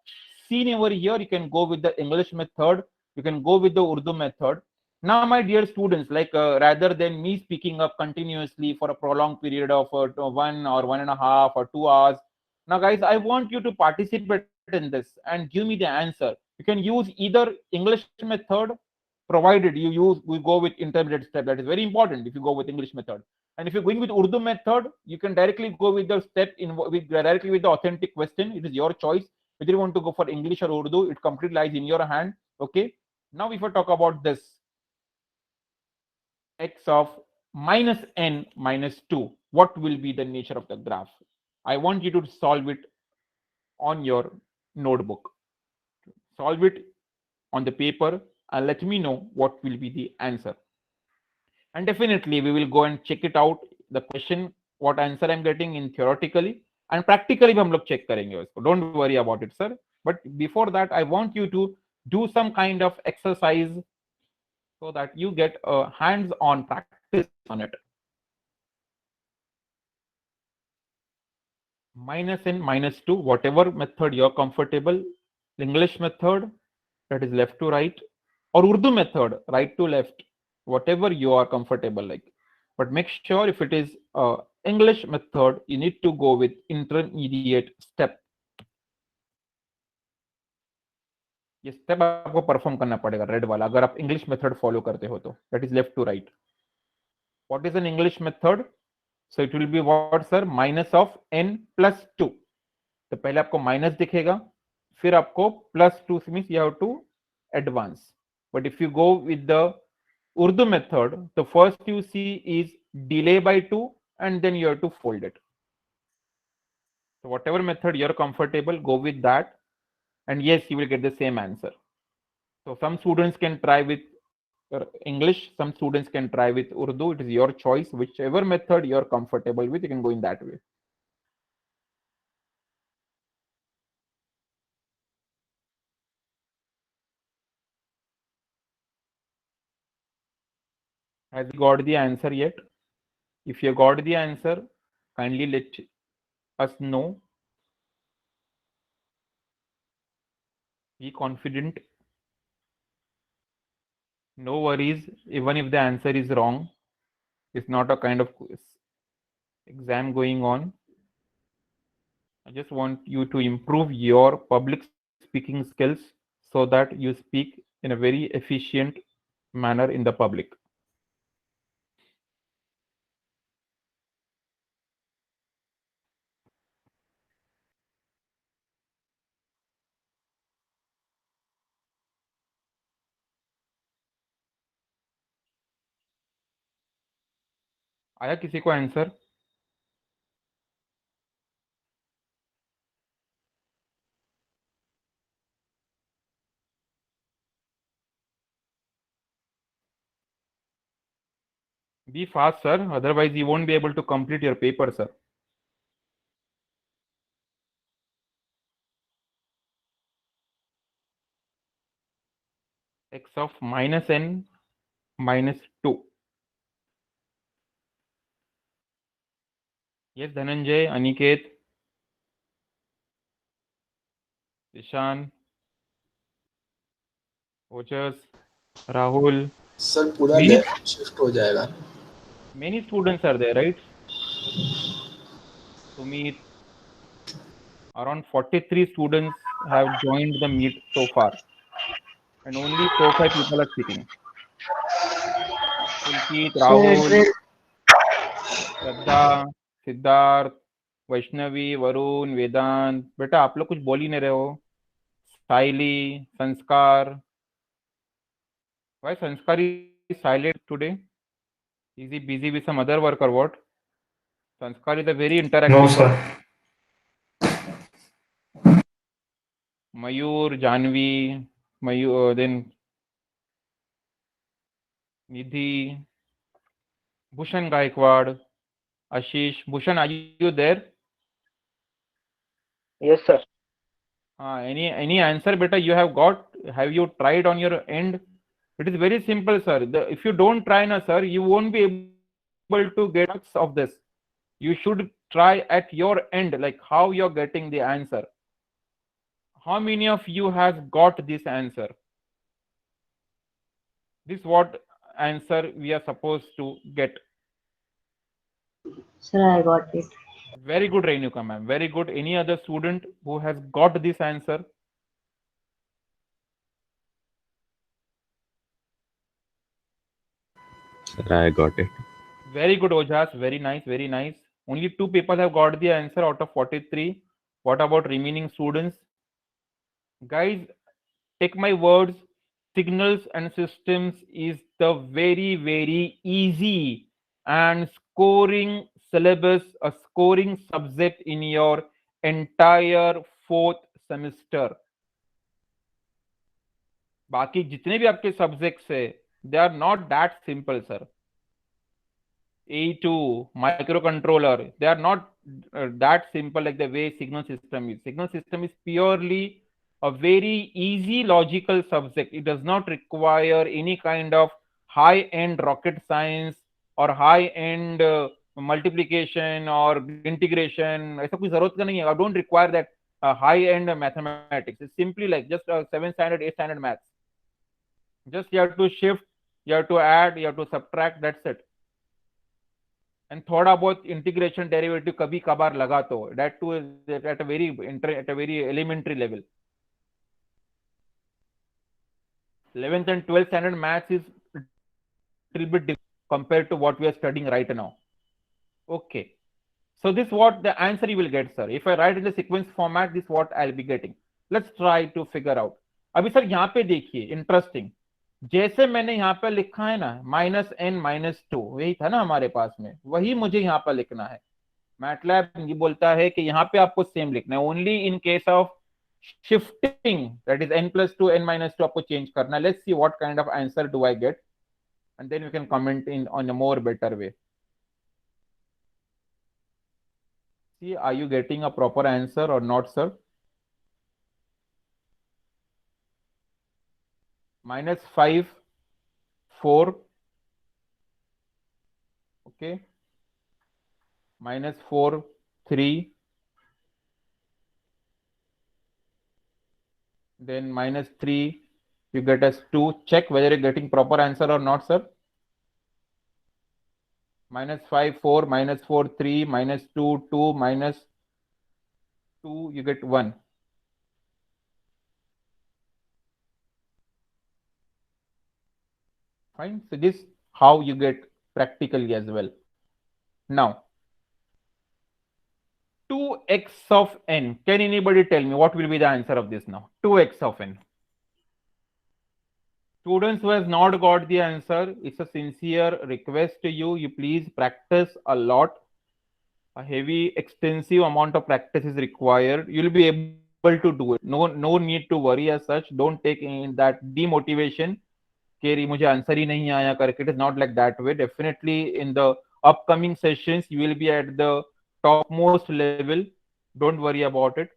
seen over here. You can go with the English method, you can go with the Urdu method. Now, my dear students, like rather than me speaking up continuously for a prolonged period of 1 or 1.5 or 2 hours, now guys, I want you to participate in this and give me the answer. You can use either English method, provided we go with intermediate step. That is very important if you go with English method. And if you're going with Urdu method, you can directly go with the step directly with the authentic question. It is your choice whether you want to go for English or Urdu. It completely lies in your hand. Okay. Now, if I talk about this x of minus n minus 2, what will be the nature of the graph? I want you to solve it on your notebook. Solve it on the paper and let me know what will be the answer. And definitely we will go and check it out, the question, what answer I'm getting in theoretically, and practically हम लोग check करेंगे उसको. Don't worry about it, sir. But before that, I want you to do some kind of exercise so that you get a hands-on practice on it. Minus n minus 2, whatever method you're comfortable. English method, that is left to right, or Urdu method, right to left, whatever you are comfortable like. But make sure if it is English method, you need to go with intermediate step. ये step आपको perform करना पड़ेगा, red वाला, अगर आप English method follow करते हो तो. That is left to right. What is an English method? So it will be what sir? Minus of n plus 2. तो पहले आपको माइनस दिखेगा, फिर आपको plus 2 means you have to advance. But if you go with the Urdu method, the first you see is delay by 2 and then you have to fold it. So whatever method you're comfortable, go with that, and yes, you will get the same answer. So some students can try with English, some students can try with Urdu. It is your choice. Whichever method you're comfortable with, you can go in that way. Has you got the answer yet? If you got the answer, kindly let us know. Be confident. No worries, even if the answer is wrong. It's not a kind of exam going on. I just want you to improve your public speaking skills so that you speak in a very efficient manner in the public. आया किसी को answer? Be fast, sir. Otherwise, you won't be able to complete your paper, sir. X of minus n minus 2. Yes, Dhananjay, Aniket. Ishan, Ojas, Rahul. Sir पूरा Many- left shift हो जाएगा. Many students are there, right? Sumit, around 43 students have joined the meet so far, and only 4-5 people are speaking. Pulkit, So it Rahul, will श्रद्धा, सिद्धार्थ, वैष्णवी, वरुण, वेदांत. बेटा आप लोग कुछ बोल ही नहीं रहे हो. साइली, संस्कार. Why Sanskar is silent today? Is he busy with some other work or what? Sanskar is a very interactive. No, sir. Mayur, Janvi, Mayur, then Nidhi, Bhushan Gaikwad, Ashish. Bhushan, are you there? Yes, sir. Any answer, beta, you have got? Have you tried on your end? It is very simple, sir. If you don't try, na, sir, you won't be able to get of this. You should try at your end, like how you're getting the answer. How many of you has got this answer? This what answer we are supposed to get. Sir, I got it. Very good, Renuka ma'am. Very good. Any other student who has got this answer? Sir, I got it. Very good, Ojas. Very nice. Very nice. Only 2 people have got the answer out of 43. What about remaining students? Guys, take my words. Signals and systems is the very, very easy and scoring syllabus, a scoring subject in your entire 4th semester. बाकी जितने भी आपके subjects है, they are not that simple, sir. A2, microcontroller, they are not that simple like the way signal system is. Signal system is purely a very easy logical subject. It does not require any kind of high-end rocket science or high-end multiplication or integration. ऐसा कुछ जरूरत का नहीं है. I don't require that high-end mathematics. It's simply like just a 7th standard, 8th standard maths. Just you have to shift, you have to add, you have to subtract. That's it. And थोड़ा बहुत integration derivative कभी कभार लगा तो. That too is at a very elementary level. 11th and 12th standard maths is a little bit different compared to what we are studying right now. Okay. So this is what the answer you will get, sir. If I write in the sequence format, this is what I'll be getting. Let's try to figure out. अभी sir यहाँ पे देखिए, interesting. जैसे मैंने यहाँ पे लिखा है ना -n-2, वही था ना हमारे पास में, वही मुझे यहाँ पर लिखना है. MATLAB ये बोलता है कि यहाँ पे आपको सेम लिखना है. Only in case of shifting, that is n+2, n-2 आपको चेंज करना है. Let's see what kind of answer do I get, and then we can comment in on a more better way. See, are you getting a proper answer or not, sir? -5, 4. Okay. -4, 3. Then -3, you get as 2. Check whether you're getting proper answer or not, sir. -5, 4, -4, 3, -2, 2, -2, you get 1. Fine. So this how you get practically as well. Now, 2x of n. Can anybody tell me what will be the answer of this now? 2x of n. Students who has not got the answer, it's a sincere request to you. You please practice a lot. A heavy, extensive amount of practice is required. You'll be able to do it. No need to worry as such. Don't take in that demotivation. कि मुझे answer ही नहीं आया करके. It is not like that way. Definitely in the upcoming sessions you will be at the topmost level. Don't worry about it.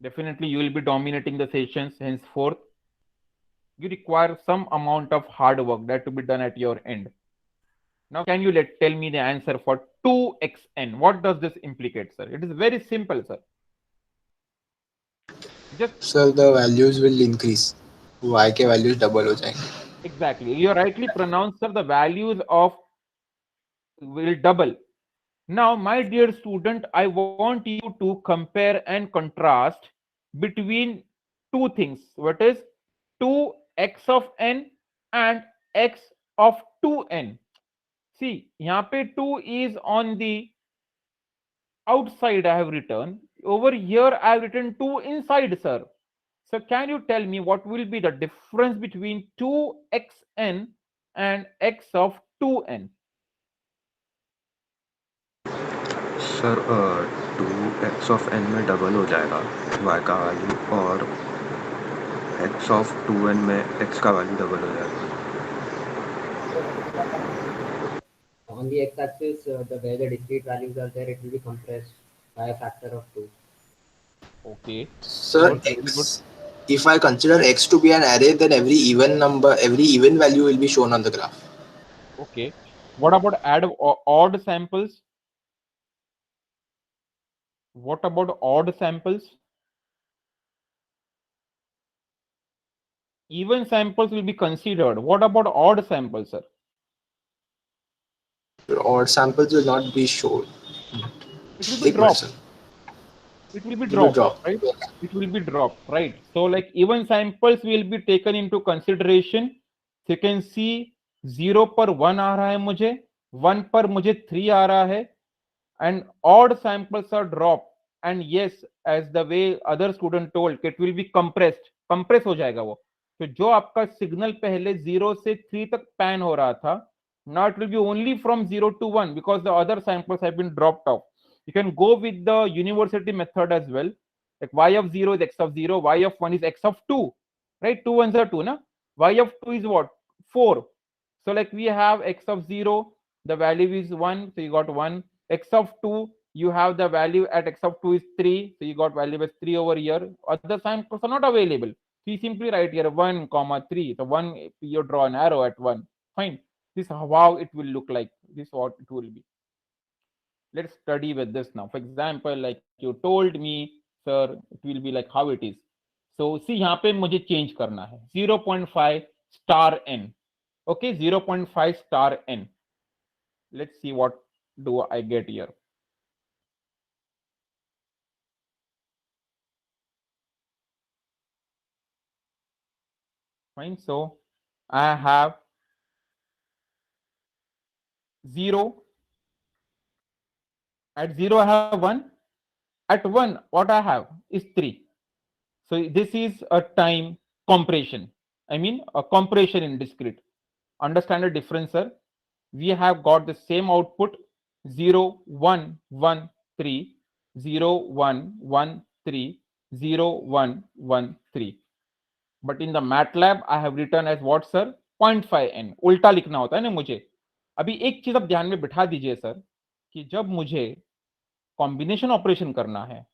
Definitely you will be dominating the sessions henceforth. You require some amount of hard work that to be done at your end. Now can you tell me the answer for 2xn? What does this implicate, sir? It is very simple, sir. Just sir the values will increase, y के values double हो जाएंगे. exactly. You rightly pronounced, sir. The values of will double. Now, my dear student, I want you to compare and contrast between two things. What is 2x of n and x of 2n? See, यहाँ पे 2 is on the outside I have written. Over here I have written 2 inside, sir. So can you tell me what will be the difference between 2xn and x of 2n? Sir 2x of n में double हो जाएगा y का value, और x of 2n में x का value double हो जाएगा. On the x-axis, where the discrete values are there, it will be compressed by a factor of 2. Okay. Sir, Good, very good. x, if I consider x to be an array, then every even value will be shown on the graph. Okay. What about odd samples? What about odd samples? Even samples will be considered. What about odd samples, sir? Odd samples will not be shown. It will be एक minute dropped. sir. It will be It will dropped, drop. right? It will be dropped, right? So like even samples will be taken into consideration. So you can see 0 पर 1 आ रहा है मुझे, 1 पर मुझे 3 आ रहा है, and odd samples are dropped. And yes, as the way other student told, it will be compressed. Compress हो जाएगा वो. तो जो आपका सिग्नल पहले 0 से 3 तक पैन हो रहा था, now it will be only from 0 to 1 because the other samples have been dropped off. You can go with the university method as well. Like y of 0 is x of 0, y of 1 is x of 2, right? 2 ones are 2, na? Y of 2 is what? 4. So like we have x of 0, the value is 1, so you got 1. X of 2, you have the value at x of 2 is 3, so you got value as 3 over here. Other samples are not available. So you simply write here 1 comma 3. So 1, you draw an arrow at 1. Fine. This is how it will look like. This is what it will be. Let's study with this now. For example, like you told me, sir, it will be like how it is. So see, यहाँ पे मुझे change करना है 0.5 star n. Okay, 0.5 star n. Let's see what do I get here. Fine. So I have 0. At 0 I have 1. At 1 what I have is 3. So this is a time compression. I mean a compression in discrete. Understand the difference, sir? We have got the same output 0 1 1 3 0 1 1 3 0 1 1 3. But in the MATLAB I have written as what, sir? 0.5 n. उल्टा लिखना होता है ना मुझे. अभी एक चीज आप ध्यान में बिठा दीजिए सर, कि जब मुझे कॉम्बिनेशन ऑपरेशन करना है,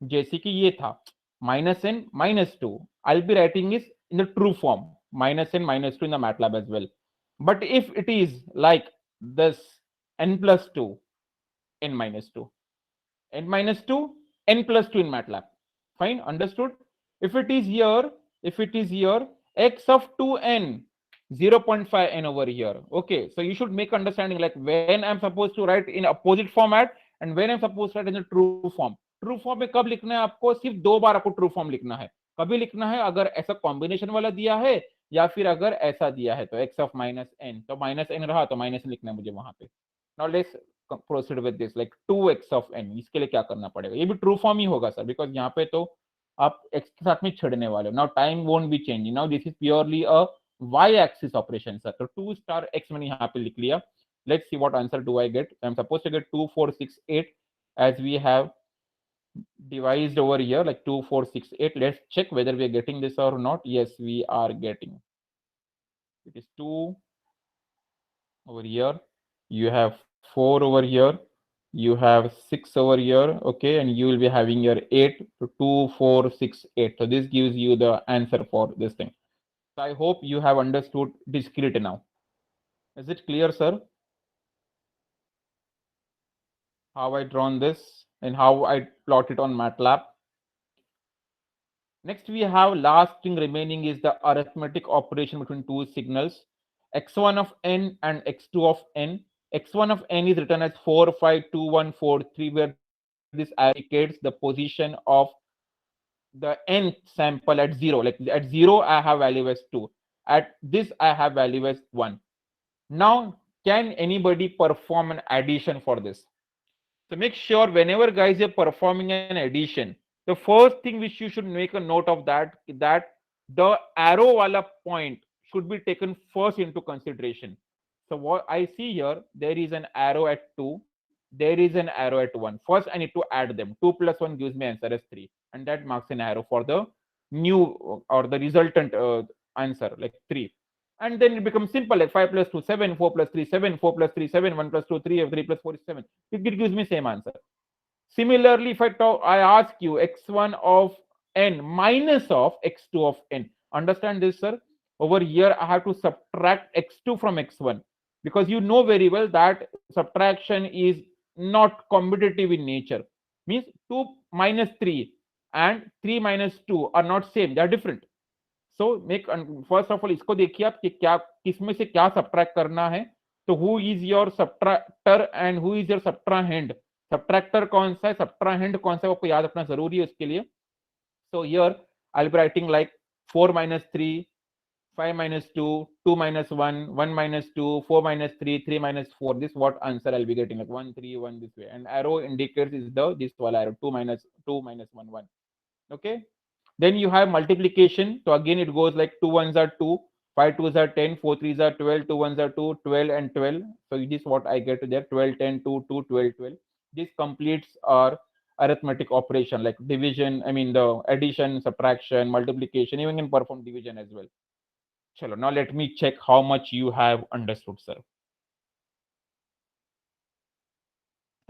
जैसे कि ये था -n -2, I'll be writing is in the true form -n -2 in the MATLAB as well. But if it is like this n plus 2 n minus 2 n minus 2 n plus 2 in MATLAB, fine, understood? If it is here x of 2n 0.5 n over here. Okay, so you should make understanding like when I'm supposed to write in opposite format and when I'm supposed to write in the true form. True form में कब लिखना है आपको? सिर्फ 2 बार आपको true form लिखना है. कभी लिखना है अगर ऐसा कॉम्बिनेशन वाला दिया है या फिर अगर ऐसा दिया है तो x of -n, तो -n रहा तो -n लिखना है मुझे वहां पे. Now let's proceed with this like 2x of n. इसके लिए क्या करना पड़ेगा? ये भी ट्रू फॉर्म ही होगा सर, बिकॉज यहाँ पे तो आप x के साथ में छेड़ने वाले हो. Now time won't be changing. Now this is purely a y axis operation sir. तो 2 स्टार x मैंने यहाँ पे लिख लिया. Let's see what answer do I get. I'm supposed to get 2468 as we have devised over here like 2468. Let's check whether we are getting this or not. Yes, we are getting. It is 2 over here. You have 4 over here. You have 6 over here. Okay, and you will be having your 8. So 2468. So this gives you the answer for this thing. So I hope you have understood discrete now. Is it clear, sir? How I drawn this and how I plot it on MATLAB. Next, we have last thing remaining is the arithmetic operation between two signals, x1 of n and x2 of n. x1 of n is written as 4, 5, 2, 1, 4, 3, where this indicates the position of the nth sample at 0. Like at 0, I have value as 2. At this, I have value as 1. Now, can anybody perform an addition for this? So make sure whenever guys you're performing an addition, the first thing which you should make a note of that the arrow wala point should be taken first into consideration. So what I see here, there is an arrow at 2, there is an arrow at 1. First I need to add them. 2 plus 1 gives me answer as 3, and that marks an arrow for the new or the resultant answer, like 3. And then it becomes simple, like 5 plus 2 7, 4 plus 3 7, 4 plus 3 7, 1 plus 2 3, 3 plus 4 is 7. It gives me same answer. Similarly, if I ask you x1 of n minus of x2 of n, understand this, sir? Over here I have to subtract x2 from x1, because you know very well that subtraction is not commutative in nature. Means 2 minus 3 and 3 minus 2 are not same, they are different. So make first of all इसको देखिए आप कि क्या किसमें से क्या subtract करना है. तो who is your subtractor and who is your subtrahend? Subtractor कौन सा है, सब्ट्राहेंड कौन सा है, आपको याद रखना जरूरी है इसके लिए. So here I'll be writing like 4 minus 3, 5 minus 2, 2 minus 1, 1 minus 2, 4 minus 3, 3 minus 4. This what answer I'll be getting, like 1 3 1 this way, and arrow indicates is the this wala arrow 2 minus 1 1. Okay. Then you have multiplication. So again it goes like 2 1s are 2, 5 2s are 10, 4 3s are 12, 2 1s are 2, 12 and 12. So this is what I get there, 12 10 2 2 12 12. This completes our arithmetic operation like division, I mean the addition, subtraction, multiplication, even can perform division as well. Chalo, now let me check how much you have understood, sir.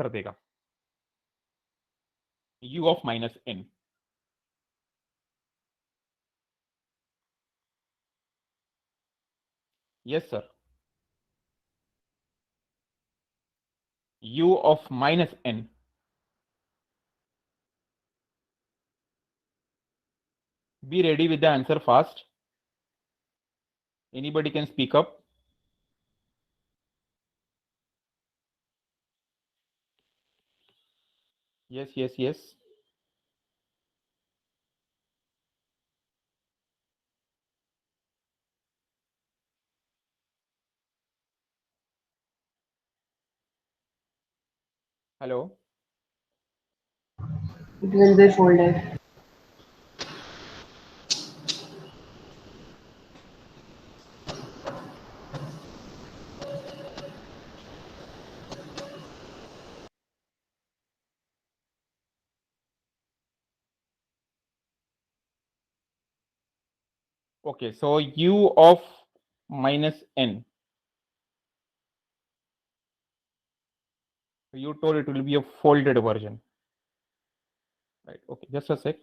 Sir, dekha. U of minus n. Yes, sir. U of minus n. Be ready with the answer fast. Anybody can speak up. Yes, yes, yes. Hello. It will be folded. Okay, so U of minus n. You told it will be a folded version. Right. Okay, just a sec.